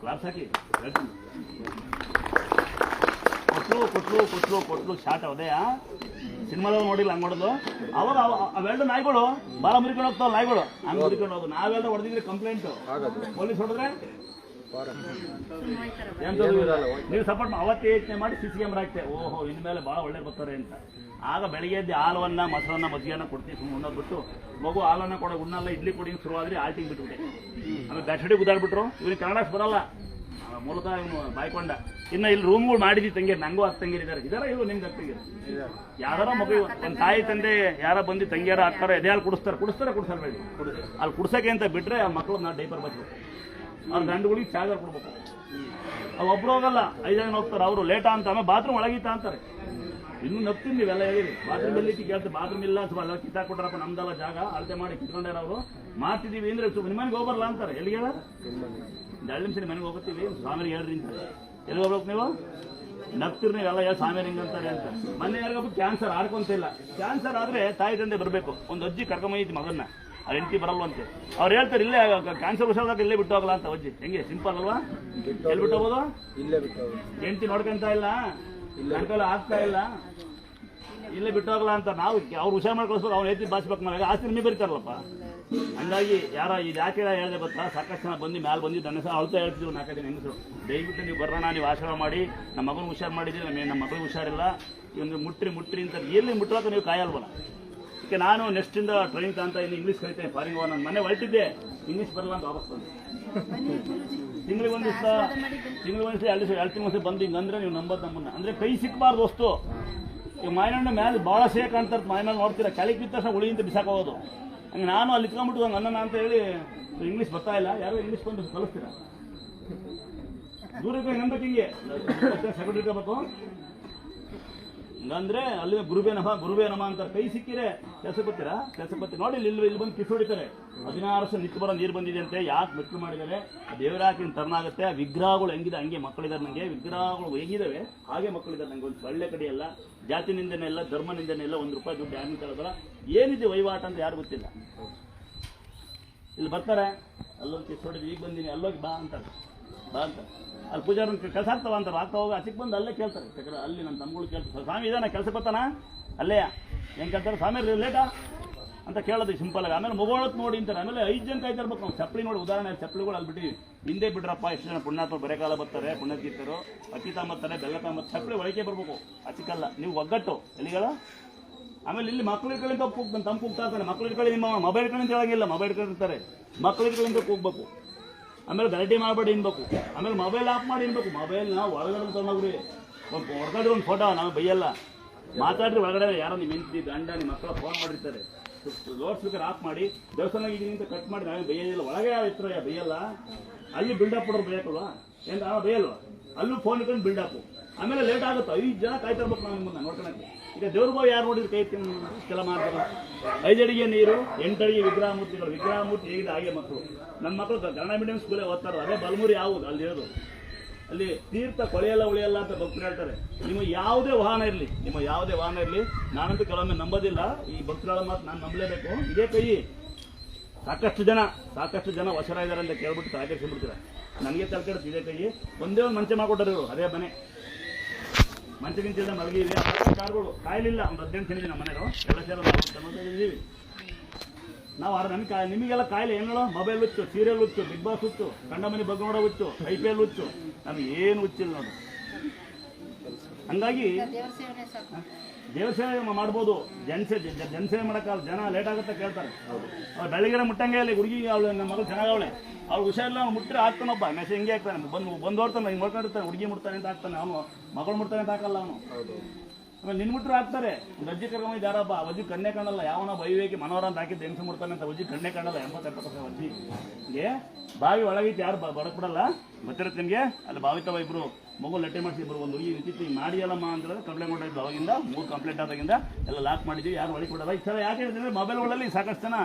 ಕ್ಲಾಸ್ ಹಾಕಿ ಕೊಟ್ಲು ಶಾಟ್ ಅವದೇ ಸಿನಿಮಾದಾಗ ನೋಡಿಲ್ಲ ಹಂಗೆ ನೋಡೋದು. ಅವಾಗ ಅವೆರಡು ನಾಯಿಗಳು ಬಾಲ ಮುರಿಕೊಂಡು ಹೋಗ್ತಾವ, ನಾಯಿಗಳು ಹಂಗೆ ಮುರಿಕೊಂಡು ಹೋಗೋದು. ನಾವೆಲ್ಲ ಹೊಡೆದಿದ್ರೆ ಕಂಪ್ಲೇಂಟು, ಪೊಲೀಸ್ ಹೊಡೆದ್ರೆ ನೀವು ಸಪೋರ್ಟ್ ಅವತ್ತೇ ಯೋಚನೆ ಮಾಡಿ CC ಕ್ಯಾಮ್ರಾ ಹಾಕ್ತೆ, ಓಹೋ ಇನ್ಮೇಲೆ ಭಾಳ ಒಳ್ಳೆ ಬರ್ತಾರೆ ಅಂತ. ಆಗ ಬೆಳಿಗ್ಗೆ ಎದ್ದು ಹಾಲುವನ್ನ ಮೊಸರನ್ನ ಮಜ್ಜಿಗೆನ ಕೊಡ್ತೀವಿ, ಸುಮ್ಮನೆ ಉಣ್ಣೋದು ಬಿಟ್ಟು ಮಗು ಹಾಲನ್ನ ಕೊಡೋ ಉಣ್ಣಲ್ಲ, ಇಡ್ಲಿ ಕೊಡಿ ಶುರುವಾದ್ರೆ ಆಲ್ಟಿಂಗ್ ಬಿಟ್ಬಿಟ್ಟೆ. ಆಮೇಲೆ ಬ್ಯಾಟ್ಸಡಿ ಗುದ್ದಾಡ್ಬಿಟ್ರು. ಇವ್ರಿಗೆ ಕನ್ನಡ ಬರಲ್ಲ, ಮೂಲಕ ಇವನು ಬಾಯ್ಕೊಂಡ. ಇನ್ನು ಇಲ್ಲಿ ರೂಮ್ಗಳು ಮಾಡಿದ್ವಿ ತಂಗಿರು, ನಂಗೂ 10 ತಂಗಿರಿದ್ದಾರೆ. ಇದಾರೆ ಇವು ನಿಮ್ಗೆ 10 ತಂಗಿರು. ಯಾರ ಮಗು ಒಂದು ತಾಯಿ ತಂದೆ ಯಾರ ಬಂದು ತಂಗಿಯಾರ ಹಾಕ್ತಾರೆ, ಎದೆ ಹಾಲು ಕುಡಿಸ್ಬೇಡಿ. ಅಲ್ಲಿ ಕುಡ್ಸಕ್ಕೆ ಅಂತ ಬಿಟ್ರೆ ಆ ಮಕ್ಕಳು ನಾವು ಡೈಪರ್ ಬಚ್ಬೇಕು, ಅವ್ರ ಗಂಡುಗಳಿಗೆ ಚಾರ್ಜರ್ ಕೊಡ್ಬೇಕು. ಅವು ಒಬ್ರು ಹೋಗಲ್ಲ, 5 ಜನ ಹೋಗ್ತಾರೆ. ಅವರು ಲೇಟಾ ಅಂತ ಆಮೇಲೆ ಬಾತ್ರೂಮ್ ಒಳಗಿತ್ತ ಅಂತಾರೆ. ಇನ್ನೂ ನಗ್ತೀನಿ ನೀವೆಲ್ಲ ಹೇಳಿರಿ. ಬಾತ್ರೂಮ್ ಎಲ್ಲಿ ಕೇಳ್ತಾರೆ, ಬಾತ್ರೂಮ್ ಇಲ್ಲ ಸ್ವಲ್ಪ ಕಿತ್ತಾಕೊಟ್ರಪ್ಪ, ನಮ್ದಲ್ಲ ಜಾಗ, ಅಳತೆ ಮಾಡಿ ಕಿತ್ಕೊಂಡಾರ ಅವರು. ಮಾಡ್ತಿದ್ದೀವಿ ಅಂದ್ರೆ ನಿಮ್ಮ ಮನೆಗೆ ಹೋಗ್ಬರಲ್ಲ ಅಂತಾರೆ. ಎಲ್ಲಿಗೆ 2 ನಿಮಿಷ ಮನೆಗೆ ಹೋಗ್ತೀವಿ, ಸ್ವಾಮಿಗೆ ಹೇಳ್ರಿ ಅಂತಾರೆ. ಎಲ್ಲಿ ಹೋಗ್ಬೇಕು ನೀವು? ನಗ್ತಿರ್ ನೀವೆಲ್ಲ ಯಾವ ಸ್ವಾಮಿ ಹಿಂಗಂತಾರೆ ಅಂತ. ಮೊನ್ನೆ ಯಾರಿಗೊಬ್ಬ ಕ್ಯಾನ್ಸರ್ ಆಡ್ಕೊಂತಿಲ್ಲ. ಕ್ಯಾನ್ಸರ್ ಆದ್ರೆ ತಾಯಿ ತಂದೆ ಬರಬೇಕು. ಒಂದು ಅಜ್ಜಿ ಕರ್ಕೊಂಬೈತಿ ಮಗನ್ನ, ಆ ಹೆಂಡತಿ ಬರಲ್ವಂತೆ. ಅವ್ರು ಹೇಳ್ತಾರೆ ಇಲ್ಲೇ ಕ್ಯಾನ್ಸರ್ ಹುಷಾರಾದಾಗ ಇಲ್ಲೇ ಬಿಟ್ಟು ಹೋಗಲ್ಲ ಅಂತ. ಅಜ್ಜಿ ಹೆಂಗೆ ಸಿಂಪಲ್ ಅಲ್ವಾ? ಎಲ್ಲಿ ಬಿಟ್ಟು ಹೋಗೋದು? ಇಲ್ಲೇ ಬಿಟ್ಟು ಹೋಗೋದು. ಹೆಂಡತಿ ನೋಡ್ಕೊಂತ ಇಲ್ಲ, ಕಣ್ಕಲ್ಲ ಆಗ್ತಾ ಇಲ್ಲ, ಇಲ್ಲೇ ಬಿಟ್ಟು ಹೋಗಲ್ಲ ಅಂತ. ನಾವು ಅವ್ರು ಹುಷಾರ್ ಮಾಡಿ ಕಳಿಸ್ಬೇಕು, ಅವ್ನು ಹೆಂಡತಿ ಬಾಚ್ಬೇಕು. ನಮಗೆ ಆಸ್ತಿ ನಿಮಗೆ ಬರೀತಾರಲ್ಲಪ್ಪ. ಹಂಗಾಗಿ ಯಾರ ಇದು ಯಾಕೆ ಹೇಳಿದೆ ಗೊತ್ತಾ? ಸಾಕಷ್ಟು ಜನ ಬಂದು ಮ್ಯಾಲೆ ಬಂದಿದ್ದು ನನ್ನ ಸಹ ಅಳ್ತಾ ಹೇಳ್ತಿದ್ವಿ 4 ಜನ ಹೆಂಗಸರು. ದಯವಿಟ್ಟು ನೀವು ಬರೋಣ, ನೀವು ಆಶ್ರಮ ಮಾಡಿ, ನಮ್ಮ ಮಗನ ಹುಷಾರು ಮಾಡಿದ್ದೀವಿ, ನಮ್ಮ ಮಗಳು ಹುಷಾರಿಲ್ಲ, ಇವನು ಮುಟ್ರಿ ಅಂತ. ಎಲ್ಲಿ ಮುಟ್ಟೋಕೆ ನೀವು ಕಾಯಲ್ವಲ್ಲ. ಅದಕ್ಕೆ ನಾನು ನೆಕ್ಸ್ಟಿಂದ ಟ್ರೈನ್ ಅಂತ ಇನ್ನು ಇಂಗ್ಲೀಷ್ ಕಲಿತೇನೆ. ಫಾರಿನ್ ನಾನು ಮನೆ ಹೊರಟಿದ್ದೆ, ಇಂಗ್ಲೀಷ್ ಬರಲ್ಲ ಅಂತ ವಾಪಸ್ ಬಂದೆ. ತಿಂಗಳಿಗೆ ಒಂದು ದಿವಸ 2 ತಿಂಗಳು ಬಂದು ಹಿಂಗಂದ್ರೆ ನೀವು ನಂಬೋದು ನಮ್ಮನ್ನ. ಅಂದ್ರೆ ಕೈ ಸಿಕ್ಕಬಾರ್ದು ವಸ್ತು. ಈಗ ಮಾಯಣ್ಣ ಮೇಲೆ ಭಾಳ ಸೇಕ್ ಅಂತಾರೆ, ಮಾಯ ಮೇಲೆ ನೋಡ್ತೀರಾ, ಕೆಳಗೆ ಬಿದ್ದ ತಕ್ಷಣ ಉಳಿಯಿಂದ ಬಿಸಾಕೋದು. ಹಂಗೆ ನಾನು ಅಲ್ಲಿ ಇಟ್ಕೊಂಡ್ಬಿಟ್ಟು ನನ್ನ ಅಂತ ಹೇಳಿ ಇಂಗ್ಲೀಷ್ ಬರ್ತಾ ಇಲ್ಲ, ಯಾರು ಇಂಗ್ಲೀಷ್ ಬಂದು ಕಲಿಸ್ತೀರಾ? ದೂರಕ್ಕೆ ನಂಬಕ್ಕೆ ಹಿಂಗೆ ಸೆಕೆಂಡ್ ಇಟ್ಕೋಬೇಕು. ಹಂಗಂದ್ರೆ ಅಲ್ಲಿ ಗುರುಬೇ ನಮ ಅಂತಾರೆ. ಕೈ ಸಿಕ್ಕಿರೆ ಕೆಲಸ ಬರ್ತೀರಾ? ಕೆಲಸ ಬರ್ತೀರಿ ನೋಡಿ. ಇಲ್ಲಿ ಬಂದು ಕಿಸ್ ಹೊಡಿತಾರೆ. 16 ವರ್ಷ ನಿಂತು ಬರೋ ನೀರು ಬಂದಿದೆ ಅಂತೆ. ಯಾಕೆ ಮೆಟ್ಟು ಮಾಡಿದ್ದಾರೆ? ದೇವರ ಹಾಕಿ ತರನಾಗುತ್ತೆ. ಆ ವಿಗ್ರಹಗಳು ಹೆಂಗಿದೆ ಹಂಗೆ ಮಕ್ಕಳಿದ್ದಾರೆ ನನಗೆ. ವಿಗ್ರಹಗಳು ಹೇಗಿದ್ದಾವೆ ಹಾಗೆ ಮಕ್ಕಳಿದ್ದಾರೆ ನನಗೆ. ಒಂದು ಸೊಳ್ಳೆ ಕಡೆ ಎಲ್ಲ, ಜಾತಿ ನಿಂದನೆ ಇಲ್ಲ, ಧರ್ಮ ನಿಂದನೆ ಇಲ್ಲ, 1 ರೂಪಾಯಿ ದುಡ್ಡು ಯಾರು ತಗೋದಲ್ಲ. ಏನಿದೆ ವಹಿವಾಟ ಅಂತ ಯಾರು ಗೊತ್ತಿಲ್ಲ. ಇಲ್ಲಿ ಬರ್ತಾರೆ, ಅಲ್ಲೊಂದು ಕಿಸ್ ಹೊಡಿದು ಈಗ ಬಂದೀನಿ, ಅಲ್ಲೋಗಿ ಬಾ ಅಂತಾರೆ. ಅಲ್ಲಿ ಪೂಜಾರ ಕೆಲಸ ಆಗ್ತಾವ ಅಂತಾರೆ. ಆಗ್ತಾ ಹೋಗಿ ಆಚೆಗೆ ಬಂದು ಅಲ್ಲೇ ಕೇಳ್ತಾರೆ. ಯಾಕಂದ್ರೆ ಅಲ್ಲಿ ನನ್ನ ತಮ್ಮಗಳು ಕೇಳ್ತಾರೆ, ಸ್ವಾಮಿ ಇದಾನ ಕೆಲಸ ಬರ್ತಾನ ಅಲ್ಲೇ ಹೆಂಗೆ ಕೇಳ್ತಾರೆ, ಸ್ವಾಮಿ ಲೇಟಾ ಅಂತ ಕೇಳೋದು ಸಿಂಪಲ್ ಆಗಿ. ಆಮೇಲೆ ಮೊಗೋಳತ್ ನೋಡಿ ಅಂತಾರೆ. ಆಮೇಲೆ 5 ಜನ ಕಾಯ್ತಿರ್ಬೇಕು ನಾವು. ಚಪ್ಪಲಿ ನೋಡಿ, ಉದಾಹರಣೆ ಚಪ್ಪಲಿಗಳು ಅಲ್ಲಿ ಬಿಟ್ಟು ಹಿಂದೆ ಬಿಡ್ರಪ್ಪ. ಎಷ್ಟು ಜನ ಪುಣ್ಯಾತ್ಮ ಬರೆಕಾಲ ಬರ್ತಾರೆ, ಪುಣ್ಯತೀರ್ಥರು ಅಕ್ಕಿ ತಾಂಬರ್ತಾರೆ, ಬೆಲ್ಲ ತಾಂಬರ್ತಾರೆ. ಚಪ್ಪಲಿ ಒಳಗೆ ಬರ್ಬೇಕು, ಅಚಿಕಲ್ಲ. ನೀವು ಒಗ್ಗಟ್ಟು ಎಲ್ಲಿಗಳ. ಆಮೇಲೆ ಇಲ್ಲಿ ಮಕ್ಳು ಇಟ್ಗಳಿಂದ ಕೂಗ್ತಾನೆ, ತಮ್ಮ ಕೂಗ್ತಾ ಇರ್ತಾನೆ. ಮಕ್ಳು ಇಟ್ಕೊಳ್ಳಿ, ನಿಮ್ಮ ಮೊಬೈಲ್ ಇಟ್ಕೊಂಡಿಂದ ಹೇಳಂಗಿಲ್ಲ, ಮೊಬೈಲ್ ಇಟ್ಕೊಂಡಿರ್ತಾರೆ. ಮಕ್ಳು ಇಟ್ಗಳಿಂದ ಕೂಗ್ಬೇಕು. ಆಮೇಲೆ ಗಲಾಟೆ ಮಾಡಬೇಡಿ ಇನ್ಬೇಕು. ಆಮೇಲೆ ಮೊಬೈಲ್ ಆಫ್ ಮಾಡಿ ಇನ್ಬೇಕು. ಮೊಬೈಲ್ನ ಒಳಗಡೆ ತಂದೋಗ್ರಿ. ಹೊರಗಡೆ ಒಂದು ಫೋಟೋ ನಾವು ಬೈಯಲ್ಲ. ಮಾತಾಡ್ರಿ ಒಳಗಡೆ ಯಾರೋ ನಿಮ್ಮ ಹೆಂಡತಿ ಗಂಡ ನಿಮ್ಮ ಮಕ್ಕಳ ಫೋನ್ ಮಾಡಿರ್ತಾರೆ. ಲೋಡ್ ಸ್ಪೀಕರ್ ಆಫ್ ಮಾಡಿ ದೇವಸ್ಥಾನ ಈಗಿನಿಂದ ಕಟ್ ಮಾಡಿ ನಾವೇ ಬೈಯೋದಿಲ್ಲ. ಒಳಗೆ ಇರ್ತಾರೆ ಬೈಯಲ್ಲ. ಅಲ್ಲಿ ಬಿಲ್ಡಪ್ ಕೊಡೋರು ಬೈಯಕ್ಕಲ್ವಾ? ಏನು ಬೈಯಲ್ವಾ? ಅಲ್ಲೂ ಫೋನ್ ಇಟ್ಕೊಂಡು ಬಿಲ್ಡಪ್. ಆಮೇಲೆ ಲೇಟ್ ಆಗುತ್ತೆ. 5 ಜನ ಕಾಯ್ತಾ ಇರ್ಬೇಕು ನಾವು ನಿಮ್ಮನ್ನ ನೋಡ್ಕೊಳಕ್ಕೆ. ಈಗ ದೇವ್ರ ಬಾವು ಯಾರು ನೋಡಿದ್ರೆ ಕೈ ಕೆಲ ಮಾಡ್ತಾರೆ. 5 ಅಡಿಗೆ ನೀರು, 8 ಅಡಿಗೆ ವಿಗ್ರಹ ಮೂರ್ತಿಗಳು. ವಿಗ್ರಹ ಮೂರ್ತಿ ಹೇಗಿದೆ ಹಾಗೆ ಮಕ್ಕಳು. ನಮ್ಮ ಮಕ್ಕಳು ಕನ್ನಡ ಮೀಡಿಯಂ ಸ್ಕೂಲೇ ಓದ್ತಾರೆ. ಅದೇ ಬಲಮೂರಿ ಯಾವುದು ಅಲ್ಲಿ ಹೇಳೋದು. ಅಲ್ಲಿ ತೀರ್ಥ ಕೊಳೆಯಲ್ಲ ಉಳಿಯಲ್ಲ ಅಂತ ಭಕ್ತರು ಹೇಳ್ತಾರೆ. ನಿಮ್ಮ ಯಾವುದೇ ವಾಹನ ಇರಲಿ, ನಾನಂತೂ ಕೆಲವೊಮ್ಮೆ ನಂಬೋದಿಲ್ಲ. ಈ ಭಕ್ತರುಗಳ ಮಾತು ನಾನು ನಂಬಲೇಬೇಕು. ಇದೇ ಕೈ ಸಾಕಷ್ಟು ಜನ ವಶರ ಇದ್ದಾರೆ ಅಂತ ಕೇಳ್ಬಿಟ್ಟು ಸಹಕರಿಸಿಬಿಡ್ತಾರೆ. ನನಗೆ ತಲೆಕೆಡುತ್ತೆ ಇದೇ ಕೈ. ಒಂದೇ ಒಂದು ಮಂಚ ಮಾಡಿಕೊಟ್ಟರು ಇವರು, ಅದೇ ಮನೆ. ಮಂಚಗಿಂತ ಮಲಗಿವಿ. ಕಾರ್ಗಳು ಕಾಯಿಲಿಲ್ಲ. ಒಂದು 18 ತಿಂದಿದ್ದೀವಿ ನಮ್ಮ ಮನೆಯವರು ಎಲ್ಲ ಸೇರಿದ್ದೀವಿ ನಾವು. ನಿಮಗೆಲ್ಲ ಕಾಯಿಲೆ ಏನೋ? ಮೊಬೈಲ್ ಹುಚ್ಚು, ಸೀರಿಯಲ್ ಹುಚ್ಚು, ಬಿಗ್ ಬಾಸ್ ಹುಚ್ಚು, ಗಂಡ ಮನೆ ಬಗ್ಗೆ ನೋಡೋ ಹುಚ್ಚು, IPL ಹುಚ್ಚು. ನಮ್ಗೆ ಏನು ಹುಚ್ಚಿಲ್ಲ ನೋಡಿ. ಹಂಗಾಗಿ ದೇವ್ರ ಸೇವೆ ಮಾಡ್ಬೋದು, ಜನಸೇವೆ ಮಾಡೋಕ್ಕಲ್ಲ. ಜನ ಲೇಟ್ ಆಗುತ್ತೆ ಕೇಳ್ತಾರೆ. ಅವ್ರು ಬೆಳಗ್ಗೆ ಮುಟ್ಟಂಗೆ ಅಲ್ಲಿ ಹುಡುಗಿ ಅವಳು ನಮ್ಮ ಮಗಳು ಚೆನ್ನಾಗವಳೆ, ಅವ್ಳು ಹುಷಾರಿಲ್ಲ. ಅವ್ನು ಮುಟ್ಟರೆ ಆಗ್ತಾನೊಬ್ಬ ಮೆಸೇಜ್ ಹಿಂಗೆ ಆಗ್ತಾನೆ. ಬಂದು ಓಡ್ತಾನೆ, ಹಿಂಗೆ ನೋಡ್ಕೊಂಡಿರ್ತಾನೆ. ಹುಡುಗಿ ಮುಡ್ತಾನೆ ಅಂತ ಆಗ್ತಾನೆ, ಅವನು ಮಗಳು ಮುಡ್ತಾನೆ ಅಂತ ಹಾಕಲ್ಲ ಅವನು. ಆಮೇಲೆ ನಿನ್ ಮುಟ್ರು ಹಾಕ್ತಾರೆ. ಒಂದು ಅಜ್ಜಿ ಕರ್ಕೊಂಡು ಯಾರಬ್ಬ ಅಜ್ಜಿ ಕಣ್ಣೆ ಕಾಣಲ್ಲ. ಯಾವನ ಬೈವೇಕಿ ಮನೋರ ಅಂತ ಹಾಕಿದ್ದು ಹೆಂಗಸ ಮುಡ್ತಾನೆ ಅಂತ ಅಜ್ಜಿ ಕಣ್ಣೆ ಕಾಣಲ್ಲ. 80-70% ಅಜ್ಜಿಗೆ ಬಾವಿ ಒಳಗಿತ್ತು ಯಾರು ಬರಕ್ ಬಿಡಲ್ಲ. ಗೊತ್ತಿರುತ್ತೆ ನಿಮಗೆ. ಅಲ್ಲಿ ಭಾವಿತವ ಇಬ್ರು ಮಗು ಲಟ್ಟೆ ಮಾಡಿಸಿ ಇಬ್ರು ಒಂದು ಹುಡುಗಿ ನಿಂತಿತ್ತು. ಈಗ ಮಾಡಿಯಲ್ಲಮ್ಮ ಅಂತ ಕಂಪ್ಲೇಂಟ್ ಮಾಡಿದ್ದು. ಅವಾಗಿಂದ 3 ಕಂಪ್ಲೇಂಟ್ ಆದಾಗಿಂದ ಎಲ್ಲ ಲಾಕ್ ಮಾಡಿದ್ವಿ, ಯಾರು ಒಳಗೆ ಬಿಡಲ್ಲ. ಈ ಥರ ಯಾಕೆ ಹೇಳ್ತಿದ್ರೆ ಮೊಬೈಲ್ಗಳಲ್ಲಿ ಸಾಕಷ್ಟು ಜನ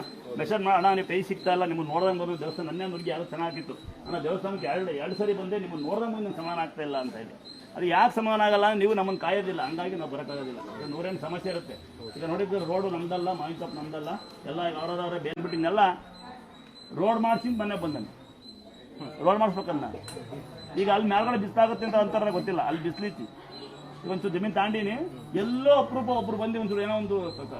ಮೆಸೇಜ್ ಮಾಡೋಣ, ನೀವು ಕೈ ಸಿಗ್ತಾ ಇಲ್ಲ, ನಿಮ್ಮನ್ನು ನೋಡ್ದಂಗೆ ಬಂದು ದೇವಸ್ಥಾನ ನನ್ನೇ ಹುಡುಗಿ ಯಾರು ಚೆನ್ನಾಗಿತ್ತು ಅನ್ನೋ ದೇವಸ್ಥಾನಕ್ಕೆ 2 ಸರಿ ಬಂದೆ, ನಿಮ್ಮನ್ನು ನೋಡ್ದಂಗೆ ಬಂದು ಸಮಾನ ಆಗ್ತಾ ಇಲ್ಲ ಅಂತ ಹೇಳಿ. ಅದು ಯಾಕೆ ಸಮಾನ ಆಗಲ್ಲ? ನೀವು ನಮ್ಮನ್ನು ಕಾಯೋದಿಲ್ಲ, ಹಂಗಾಗಿ ನಾವು ಬರೋಕ್ಕಾಗೋದಿಲ್ಲ. 100 ಸಮಸ್ಯೆ ಇರುತ್ತೆ. ಈಗ ನೋಡಿದ್ರೆ ರೋಡು ನಮ್ದಲ್ಲ, ಮಾವಿನ ತಪ್ಪು ನಮ್ದಲ್ಲ, ಎಲ್ಲ ಅವ್ರವ್ರೆ ಬೇರೆ ಬಿಟ್ಟಿನೆಲ್ಲ ರೋಡ್ ಮಾಡಿಸಿ ಮನೆ ಬಂದಾನೆ. ರೋಡ್ ಮಾಡಿಸ್ಬೇಕನ್ನ ಈಗ ಅಲ್ಲಿ ಮೇಲ್ಗಡೆ ಬಿಸ್ಲಾಗುತ್ತೆ ಅಂತ ಅಂತಾರೆ, ಗೊತ್ತಿಲ್ಲ. ಅಲ್ಲಿ ಬಿಸ್ಲಿತ್ತು. ಈಗ ಒಂಚೂರು ಜಮೀನು ತಾಂಡೀನಿ, ಎಲ್ಲೋ ಅಪರೂಪ ಒಬ್ರು ಬಂದು ಒಂಚೂರು ಏನೋ ಒಂದು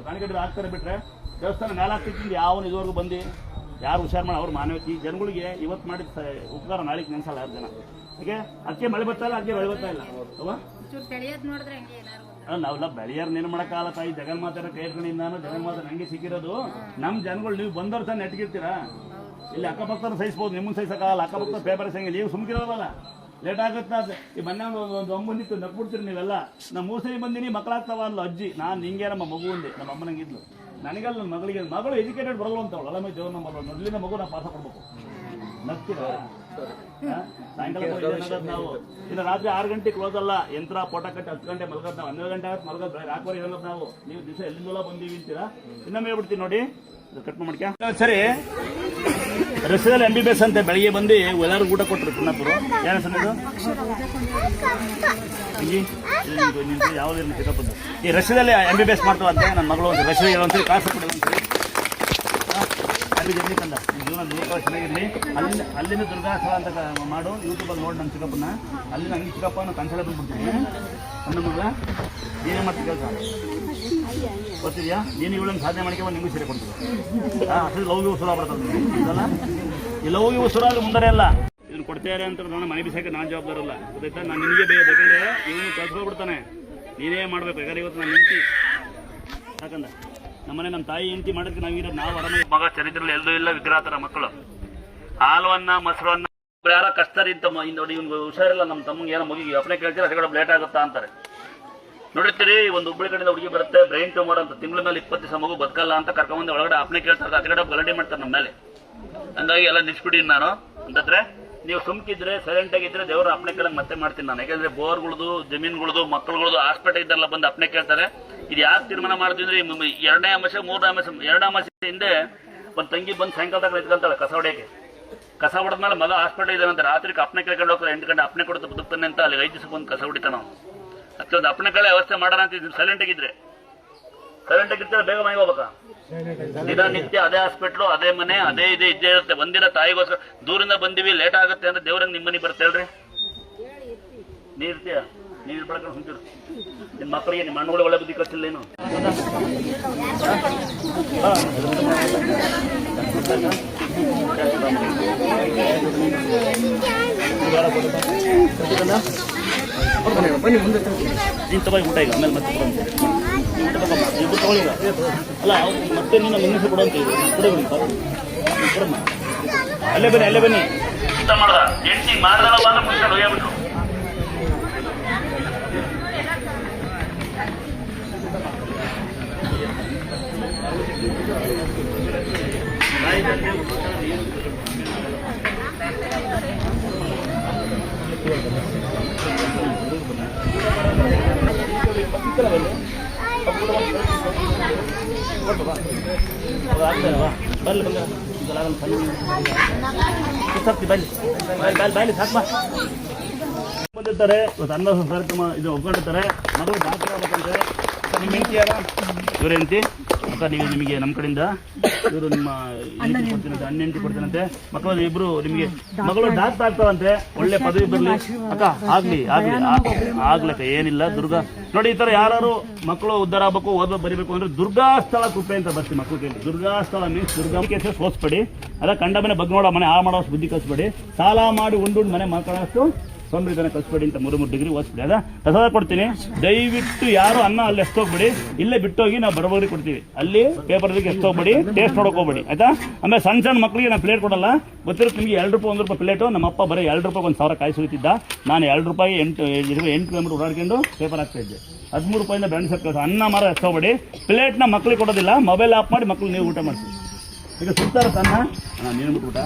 ಕಾಣಿಗಡ್ಡೆ ಹಾಕ್ತಾರೆ ಬಿಟ್ರೆ ದೇವಸ್ಥಾನ ಮೇಲೆ ಹಾಕ್ತಿದ್ದೀನಿ. ಯಾವನು ಇದುವರೆಗೂ ಬಂದು ಯಾರು ಹುಷಾರು ಮಾಡಿ ಅವ್ರು ಮಾನವೀಯತೆ. ಜನಗಳಿಗೆ ಇವತ್ತು ಮಾಡಿದ ಉಪಕಾರ ನಾಳೆಗೆ ನೆನ್ಸಲ್ಲ ಯಾರು ಜನ. ಯಾಕೆ ಅದಕ್ಕೆ ಮಳೆ ಬರ್ತಾ ಇಲ್ಲ, ಅದಕ್ಕೆ ಬೆಳೆ ಬರ್ತಾ ಇಲ್ಲ ಅಲ್ವಾ? ನಾವೆಲ್ಲ ಬೆಳೆಯಾರು ನೇನು ಮಾಡೋಕ್ಕಾಗಲ್ಲ ತಾಯಿ. ಜಗನ್ಮಾತರ ಕೈ ಹಿಡ್ಕೊಂಡಿದ್ದಾನು, ಜಗನ್ಮಾತ ನಂಗೆ ಸಿಕ್ಕಿರೋದು. ನಮ್ಮ ಜನಗಳು ನೀವು ಬಂದವ್ರು ತಾನು ನೆಟ್ಗಿರ್ತೀರಾ? ಇಲ್ಲಿ ಅಕ್ಕಪಕ್ಕನ ಸಹಿಸ್ಬೋದು, ನಿಮ್ಮನ್ನು ಸಹಿಸಕ್ಕಾಗಲ್ಲ. ಅಕ್ಕಪಕ್ಕ ಪೇಪರ್ ಸಂಗಿ ನೀವು ಸುಮ್ಕಿರೋದಲ್ಲ, ಲೇಟ್ ಆಗುತ್ತೆ. ಈ ಮೊನ್ನೆ ಒಂದು ಬಂದಿತ್ತು, ನಕ್ಬಿಡ್ತೀರಿ ನೀವೆಲ್ಲ. ನಮ್ಮ 3 ಸರಿ ಬಂದಿನಿ, ಮಕ್ಕಳಾಗ್ತಾವ ಅಲ್ಲ ಅಜ್ಜಿ. ನಾನು ನಿಂಗೆ ನಮ್ಮ ಮಗು ಒಂದೇ, ನಮ್ಮ ಅಮ್ಮನಂಗಿದ್ಲು. ನನಗಲ್ಲ, ನನ್ನ ಮಗಳಿಗೆ. ಮಗಳು ಎಜುಕೇಟೆಡ್ ಬರಲ್ಲ ಅಂತ ಅವಳು. ಅಲ್ಲ ದೇವ್ರ ನಮ್ಮ ಮೊದಲಿನ ಮಗು ನಾವು ಪಾಠ ಕೊಡ್ಬೇಕು. ನಗ್ತೀರ ಸಾಯಂಕಾಲ ನಾವು ಇನ್ನು ರಾತ್ರಿ 6 ಗಂಟೆ ಕ್ಲೋಸ್ ಅಲ್ಲ. ಯಂತ್ರ ಫೋಟೋ ಕಟ್ಟಿ 10 ಗಂಟೆ ಮಲ್ಗೋದು ನಾವು, 12 ಗಂಟೆ ಆಗುತ್ತೆ ಮಲ್ಗೋದು, ರಾತ್ರಿ ಇರೋದು ನಾವು. ನೀವು ದಿವಸ ಎಲ್ಲಿಂದಲ್ಲ ಬಂದೀವಿ ಅಂತೀರಾ. ಇನ್ನೊಮ್ಮೆ ಹೇಳ್ಬಿಡ್ತೀನಿ ನೋಡಿ, ಕಟ್ ಮಾಡ್ಕ. ಸರಿ, ರಸ್ತೆಯಲ್ಲಿ MBBS ಅಂತ ಬೆಳಿಗ್ಗೆ ಬಂದು ಎಲ್ಲರೂ ಊಟ ಕೊಟ್ಟರು ಪುಣ್ಣಪ್ಪರು. ಏನು ಸಣ್ಣದು ಯಾವುದಿರಲಿ ಚಿಕ್ಕಪ್ಪದ್ದು ಈ ರಸ್ತೆಯಲ್ಲಿ MBBS ಮಾಡ್ತಾವಂತೆ. ನನ್ನ ಮಗಳು ಒಂದು ರಸ್ತೆಗೆ ಒಂದ್ಸರಿ ಕಾಸು ಕೊಡೋದು ಅಲ್ಲಿ ಜರ್ನಿ ಕಂದ ಜೀವನ ಚೆನ್ನಾಗಿರಲಿ. ಅಲ್ಲಿಂದ ದುರ್ಗಾಸ್ಥಳ ಅಂತ ಮಾಡು, ಯೂಟ್ಯೂಬಲ್ಲಿ ನೋಡಿ ನಮ್ಮ ಚಿಕ್ಕಪ್ಪನ. ಅಲ್ಲಿಂದ ಹಂಗೆ ಚಿಕ್ಕಪ್ಪನ ಕನ್ಸಲ್ಟ್ ಬಂದ್ಬಿಡ್ತೀನಿ. ನನ್ನ ಮಗ ನೀನೇ ಮಾಡ್ತೀನಿ ಕೆಲಸ ಗೊತ್ತಿದೆಯಾ. ನೀನು ಇವಳನ್ನು ಸಾಧನೆ ಮಾಡಿಕೆ ಒಂದು ನಿಮಗೆ ಸೀರೆ ಕೊಡ್ತೀವಿ. ಅಸಲು ಲವ್ ಗಿವ್ ಸುರ ಬರ್ತದೆ ಇದಲ್ಲ. ಈ ಲವ್ ಗಿವ್ ಸುರ ಅಂದ್ರೆ ಮುಂದರೆ ಅಲ್ಲ. ಇದನ್ನು ಕೊಡ್ತಾರೆ ಅಂತ ನಾನು ಮನೆ ಬಿಸಾಕೆ ನಾನು ಜವಾಬ್ದಾರಲ್ಲ, ಗೊತ್ತಾಯ್ತಾ. ನಾನು ನಿನಗೆ ಬೇಕು, ಯಾಕಂದರೆ ಇವನು ಕಳ್ಸ್ಕೊಬಿಡ್ತಾನೆ, ನೀನೇ ಮಾಡಬೇಕು. ಯಾಕಂದ್ರೆ ಇವತ್ತು ನಾನು ಹೆಂಡತಿ ಯಾಕಂದ ನಮ್ಮನೆ ನಮ್ಮ ತಾಯಿ ಹೆಂಡತಿ ಮಾಡೋದಕ್ಕೆ ನಾವಿರೋದು. ನಾವು ಆರಾಮ ಮಗ ಚರಿತ್ರೆಯಲ್ಲಿ ಎಲ್ಲೂ ಇಲ್ಲ, ವಿಗ್ರಹ ಥರ ಮಕ್ಕಳು. ಹಾಲುವನ್ನ ಮೊಸರನ್ನ ಯಾರ ಕಷ್ಟ ಇಂತ ನೋಡಿ, ಇವ್ನಿಗೆ ಹುಷಾರಿಲ್ಲ, ನಮ್ಮ ತಮ್ಮಗೆ ಏನೋ ಮುಗಿಗೆ ಅಪ್ಪನೇ ಕೇಳ್ತೀರಿ, ಅದೇ ಕಡೆ ಲೇಟ್ ಆಗುತ್ತಾ ಅಂತಾರೆ. ನೋಡಿರ್ತೀರಿ, ಒಂದು ಹುಬ್ಬಳ್ಳಿ ಕಡೆಯಿಂದ ಹುಡುಗಿ ಬರುತ್ತೆ, ಬ್ರೈನ್ ಟ್ಯೂಮರ್ ಅಂತ, ತಿಂಗಳ ಮೇಲೆ 20 ದಿವಸ ಮಗು ಬದುಕಲ್ಲ ಅಂತ ಕರ್ಕೊಂಬಂದು ಒಳಗಡೆ ಅಪ್ಪನೇ ಕೇಳ್ತಾರೆ, ಅದೇ ಕಡೆ ಗಲಾಟೆ ಮಾಡ್ತಾರೆ ನಮ್ಮ ಮೇಲೆ. ಹಂಗಾಗಿ ಎಲ್ಲ ನಿಲ್ಸ್ಬಿಟ್ಟಿನಿ ನಾನು. ಅಂತಂದ್ರೆ ನೀವು ಸುಮ್ಕಿದ್ರೆ ಸೈಲೆಂಟ್ ಆಗಿದ್ರೆ ದೇವರ ಅಪ್ಪನೇ ಕೇಳಂಗೆ ಮತ್ತೆ ಮಾಡ್ತೀನಿ ನಾನು. ಯಾಕಂದ್ರೆ ಬೋರ್ಗಳದು, ಜಮೀನುಗಳದು, ಮಕ್ಕಳುಗಳದು, ಹಾಸ್ಪಿಟಲ್ ಇದ್ದಲ್ಲ ಬಂದು ಅಪ್ಪನೇ ಕೇಳ್ತಾರೆ. ಇದು ಯಾಕೆ ತೀರ್ಮಾನ ಮಾಡ್ತೀವಿ ಅಂದ್ರೆ 2ನೇ ಅಮಾಸೆ 3ನೇ ಅಮಾಸೆ 2ನೇ ಅಮಾಸೆ ಹಿಂದೆ ಒಂದು ತಂಗಿ ಬಂದು ಸಾಯಂಕಾಲದಾಗ ನಿಂತ್ಕೊಂತಾಳೆ ಕಸ ಹೊಡೆಯಕ್ಕೆ. ಕಸ ಹೊಡೆದ್ಮೇಲೆ ಮಗ ಹಾಸ್ಪಿಟಲ್ ಇದೆ ಅಂತ ರಾತ್ರಿ ಅಪ್ಪನೇ ಕೇಳ್ಕೊಂಡು ಹೋಗ್ತಾರೆ. 8 ಗಂಟೆ ಅಪ್ಪನೇ ಕೊಡ್ತಾ ಬದುಕ್ತಾನೆ ಅಂತ ಅಲ್ಲಿ 5 ದಿವಸಕ್ಕೆ ಒಂದು ಕಸ ಹೊಡಿತಾನೆ ನಾವು. ಅಷ್ಟೊಂದು ಅಪ್ಪನೇ ಕಳೆ ವ್ಯವಸ್ಥೆ ಮಾಡೋಣ ಅಂತ ಸೈಲೆಂಟ್ ಆಗಿದ್ರೆ ಬೇಗ ಮನೆಗೆ ಹೋಗ್ಬೇಕಾ. ದಿನನಿತ್ಯ ಅದೇ ಹಾಸ್ಪಿಟ್ಲು, ಅದೇ ಮನೆ, ಅದೇ ಇದೇ ಇದ್ದೇ ಇರುತ್ತೆ. ಒಂದಿನ ತಾಯಿಗೋಸ್ಕರ ದೂರಿಂದ ಬಂದಿವಿ, ಲೇಟ್ ಆಗುತ್ತೆ ಅಂದ್ರೆ ದೇವ್ರಂಗೆ ನಿಮ್ಮ ಮನೆ ಬರುತ್ತೆ ಹೇಳ್ರಿ. ನೀ ಇರ್ತೀಯ, ನೀರು ಬೆಳಕೊಂಡು ಹೊಂಟಿರು. ನಿಮ್ಮ ಮಕ್ಕಳಿಗೆ ನಿಮ್ಮ ಹಣ್ಣುಗಳು ಒಳ್ಳೆ ಬುದ್ಧಿ ಕಳಿಸಿಲ್ಲ ಏನು. ನೀನು ತಗೋ ಊಟ ಈಗ, ಆಮೇಲೆ ಮತ್ತೆ ಇಬ್ಬರು ತಗೊಳ್ಳಿಗ ಅಲ್ಲ ಮತ್ತೆ ನೀನು ಮಿನ್ನಿಸಿ ಕೊಡು ಅಂತ ಕೊಡಮ್ಮ. ಅಲ್ಲೇ ಬನ್ನಿ ಊಟ ಮಾಡ್ದ ಹೆಂಡತಿ ಮಾಡ್ದಲ್ಲ ಬಂದ್ರೆ ಮುಗಿಸ್ಕೊಂಡು ಹೋಗ್ಬಿಟ್ರು. ಬಂದಿರ್ತಾರೆ ಇವತ್ತು ಅನ್ನ ಕಾರ್ಯಕ್ರಮ ಇದು ಒಪ್ಕೊಂಡಿರ್ತಾರೆ. ಮಗಳು ಡಾಕ್ಟರ್ ಆಗ್ಬೇಕಂತೆ. ನಿಮ್ಮ ಹೆಂಡತಿ ಯಾರ? ಇವ್ರ ಹೆಂಡತಿ ಅಕ್ಕ. ನೀವು ನಿಮಗೆ ನಮ್ಮ ಕಡೆಯಿಂದ ಇವರು ನಿಮ್ಮ ಅಣ್ಣ ಹೆಂಡತಿ ಕೊಡ್ತಾನಂತೆ. ಮಕ್ಕಳು ಇಬ್ರು ನಿಮಗೆ ಮಗಳು ಡಾಕ್ಟರ್ ಆಗ್ತಾವಂತೆ. ಒಳ್ಳೆ ಪದವಿ ಬರಲಿ ಅಕ್ಕ. ಆಗ್ಲಕ್ಕ ಏನಿಲ್ಲ. ದುರ್ಗಾ ನೋಡಿ, ಈ ತರ ಯಾರು ಮಕ್ಕಳು ಉದ್ಧಾರ ಆಗ್ಬೇಕು, ಓದ್ಬೇಕು, ಬರಿಬೇಕು ಅಂದ್ರೆ ದುರ್ಗಾಸ್ಥಳ ಕೃಪೆ ಅಂತ ಬರ್ತೀವಿ ಮಕ್ಕಳು ಕೇಳಿ. ದುರ್ಗಾಸ್ಥಳ ಮೀನ್ಸ್ ದುರ್ಗಾ ಕೇಸಸ್ ಸೋಸ್ಬೇಡಿ. ಅದ ಕಂಡ ಮನೆ ಬಗ್ ನೋಡೋ ಮನೆ ಹಾಳು ಮಾಡೋ ಬುದ್ಧಿ ಕಲಿಸ್ಬೇಡಿ. ಸಾಲ ಮಾಡಿ ಉಂಡು ಮನೆ ಮಕ್ಕಳಷ್ಟು ಸೊಂಬರಿತನ ಕಲಿಸ್ಬೇಡಿ ಅಂತ 3 ಡಿಗ್ರಿ ಓದಿಸ್ಬಿಡಿ. ಅದ ಪ್ರಸಾದ ಕೊಡ್ತೀನಿ. ದಯವಿಟ್ಟು ಯಾರು ಅನ್ನ ಅಲ್ಲಿ ಎಷ್ಟೋಗ್ಬಿಡಿ, ಇಲ್ಲೇ ಬಿಟ್ಟೋಗಿ ನಾವು ಬರಬರಿ ಕೊಡ್ತೀವಿ. ಅಲ್ಲಿ ಪೇಪರ್ ಎಷ್ಟೋಗ್ಬಿಡಿ, ಟೇಸ್ಟ್ ನೋಡಕ್ ಹೋಗ್ಬೇಡಿ ಆಯ್ತಾ. ಆಮೇಲೆ ಸಣ್ಣ ಮಕ್ಕಳಿಗೆ ನಾನು ಪ್ಲೇಟ್ ಕೊಡಲ್ಲ. ಗೊತ್ತಿರುತ್ತೆ ನಿಮಗೆ. 2 ರೂಪಾಯಿ 1 ರೂಪಾಯಿ ಪ್ಲೇಟು. ನಮ್ಮ ಅಪ್ಪ ಬರೀ 2 ರೂಪಾಯಿ 1,000 ಕಾಯಿ ಸುರಿತಿದ್ದ. ನಾನು 2 ರೂಪಾಯಿ 8 ಕಿಲೋಮೀಟರ್ ಓಡಾಡ್ಕೊಂಡು ಪೇಪರ್ ಹಾಕ್ತಾ ಇದ್ದೆ. 13 ರೂಪಾಯಿಂದ ಬ್ರ್ಯಾಂಡ್ ಸರ್ಕಲ್ ಅನ್ನ ಮಾರ ಎಷ್ಟೋಗ್ಬೇಡಿ. ಪ್ಲೇಟ್ನ ಮಕ್ಕಳಿಗೆ ಕೊಡೋದಿಲ್ಲ. ಮೊಬೈಲ್ ಆಫ್ ಮಾಡಿ ಮಕ್ಕಳು ನೀವು ಊಟ ಮಾಡಿಸಿ. ಈಗ ಸುತ್ತಾರ ತನ್ನ ನೀನು ಬಿಟ್ಟು ಊಟ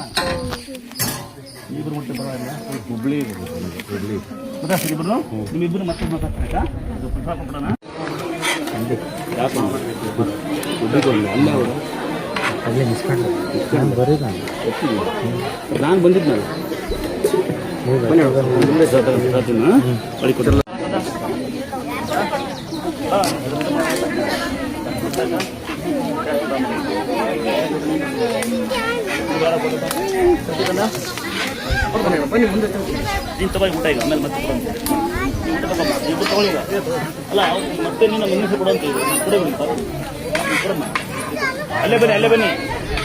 ಇಬ್ರು ಮುಟ್ಟೆ ಪರವಾಗಿಲ್ಲ. ಹುಬ್ಳಿ ಇಬ್ರು ನಿಮ್ಮಿಬ್ಬರು ಮತ್ತೆ ಮಾತಾಡ್ತಾ ಕೊಡೋಣ. ನಾನು ಬಂದಿದ್ನಲ್ಲ ಬಳಿ ಕೊಟ್ಟಲ್ಲ. ನೀನು ತಗೋ ಊಟ ಈಗ, ಆಮೇಲೆ ಮತ್ತೆ ಇಬ್ಬರು ತಗೊಳ್ಳಿಗ ಅಲ್ಲ ಮತ್ತೆ ನೀನು ಮಿನ್ನಿಸಿ ಕೊಡು ಅಂತ ಕೊಡಮ್ಮ. ಅಲ್ಲೇ ಬನ್ನಿ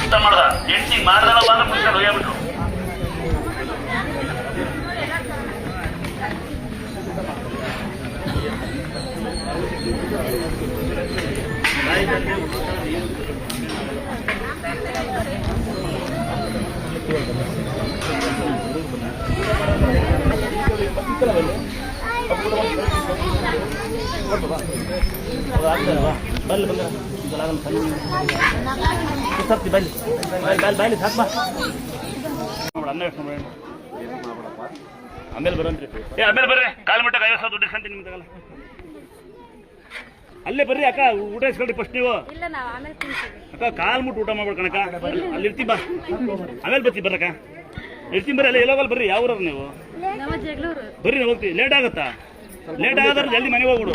ಊಟ ಮಾಡ್ದ ಹೆಂಡತಿ ಮಾಡ್ದಲ್ಲ ಬಂದ್ರೆ ಮುಗಿಸ್ಕೊಂಡು ಹೋಗ್ಬಿಟ್ರು. ಬಲ್ಲಿ ಸಾಕ್ಬಾ ಅನ್ನ ಆಮೇಲೆ ಬರಂತ್ರಿ ಆಮೇಲೆ ಬರ್ರಿ ಕಾಲು ಮಟ್ಟ 50,000 ದುಡ್ಡು ಇಸ್ಕೊಂತೀನಿ ನಿಮ್ಮ ತಗಲ್ಲ ಅಲ್ಲೇ ಬರ್ರಿ ಅಕ್ಕ ಊಟ ಇಸ್ಕೊಳ್ರಿ ಫಸ್ಟ್ ನೀವು ಇಲ್ಲ ನಾವು ಆಮೇಲೆ ತಿಂತೀವಿ. ಅಕ್ಕ ಕಾಲು ಮುಟ್ಟು ಊಟ ಮಾಡ್ಬೇಕಣಕ್ಕ ಅಲ್ಲಿ ಇರ್ತೀವಿ ಬಾ ಆಮೇಲೆ ಬರ್ತೀವಿ ಬರ್ರಕ್ಕ ಇರ್ತೀನಿ ಬರ್ರಿ ಅಲ್ಲಿ ಎಲ್ಲೋಗಲ್ಲ ಬರ್ರಿ ಯಾವ ಊರವ್ರು ನೀವು ನಮ್ಮ ಜಗಳೂರು. ಬರ್ರಿ ನಾವು ಹೋಗ್ತೀವಿ ಲೇಟ್ ಆಗುತ್ತಾ ಲೇಟ್ ಆಗಾದ್ರೆ ಜಲ್ದಿ ಮನೆಗೆ ಹೋಗ್ಬಿಡು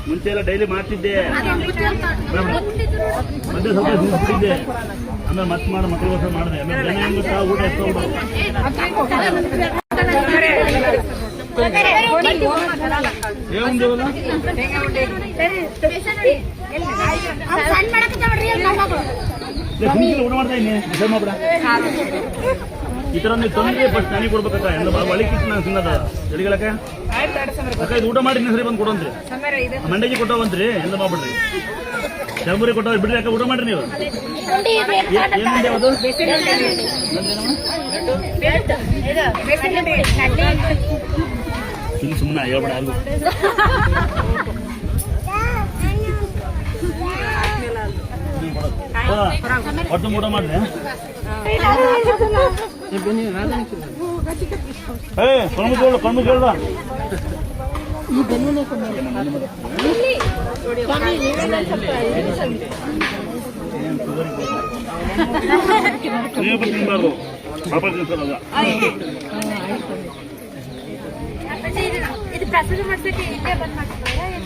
ಮುಂಚೆ ಎಲ್ಲ ಡೈಲಿ ಮಾಡ್ತಿದ್ದೆ ಮತ್ತೆ ಸ್ವಲ್ಪ ಬಿಟ್ಟಿದ್ದೆ ಆಮೇಲೆ ಮತ್ತೆ ಮಾಡಿ ಮಕ್ಕಳಿಗೋಸ್ಕರ ಮಾಡಿದೆ ಆಮೇಲೆ ಜನ ಹೆಂಗ್ ಗೊತ್ತಾ ಊಟ ಎತ್ಕೊಂಡು ಊಟ ಮಾಡ್ತಾ ಇದ್ದೀನಿ ಈ ತರ ನೀವು ತೊಂದರೆ ಫಸ್ಟ್ ನನಗೆ ಕೊಡ್ಬೇಕಕ್ಕ ಎಲ್ಲ ಒಳಗಿಟ್ಟು ನಾನು ತಿನ್ನದ ಎಡಿಗಳಕ್ಕ ಅಕ್ಕ ಇದು ಊಟ ಮಾಡಿ ಸರಿ ಬಂದು ಕೊಡಂತ್ರಿ ಮಂಡಗಿ ಕೊಟ್ಟವಂತ್ರಿ ಎಂದ ಮಾಡ್ಬಿಡ್ರಿ ಚರ್ಮುರಿ ಕೊಟ್ಟವ್ ಬಿಡ್ರಿ ಅಕ್ಕ ಊಟ ಮಾಡ್ರಿ ನೀವು ಏನಂದೆ ಅದು ಸುಮ್ಮನೆ ಹೇಳ್ಬೇಡ ಯಾರಿಗೂ ಹೊಟ್ಟು ಊಟ ಮಾಡ್ರಿ ಕಣ್ಣು ಕೇಳ ನೀವು ತಿನ್ಬಾರ್ದು ಪಾಪ ತಿನ್ಸಲ್ಲ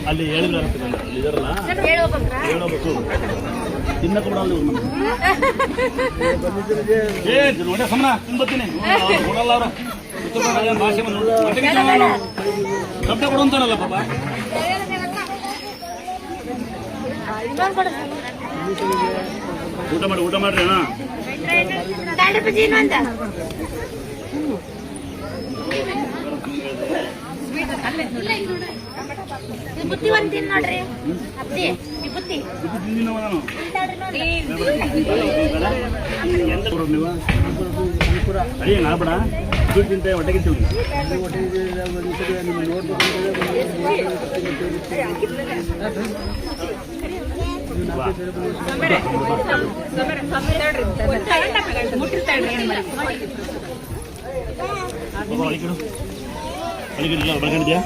ಅಲ್ಲಿ ಹೇಳಿದ್ರೆ ಅಲ್ಲಿ ಇದಾರಲ್ಲ ಹೇಳಬೇಕು ತಿನ್ನಕ್ಕೆ ಬಿಡಲ್ಲ ನೋಡ ಸಮನ ತಿನ್ಬತ್ತೀನಿ ಕೊಡಲ್ಲ ಅವರು ಭಾಷೆ ಶಬ್ದ ಕೊಡುವಂತಾರಲ್ಲ ಪಾಪ ಊಟ ಮಾಡ್ರಿ ಅಣ್ಣ ಬುದ್ಧಿವಂತ ನೋಡ್ರಿ ಅತ್ತಿ ಬುದ್ಧಿ ಅಡಿ ಆಗ್ಬೇಡ ದುಡ್ಡು ತಿಂತೆ ಹೊಟ್ಟೆಗೆ ತಿಂತೀವಿ ಒಳಗಿಡಿಲ್ಲ ಒಳಗಡಿದ್ಯಾ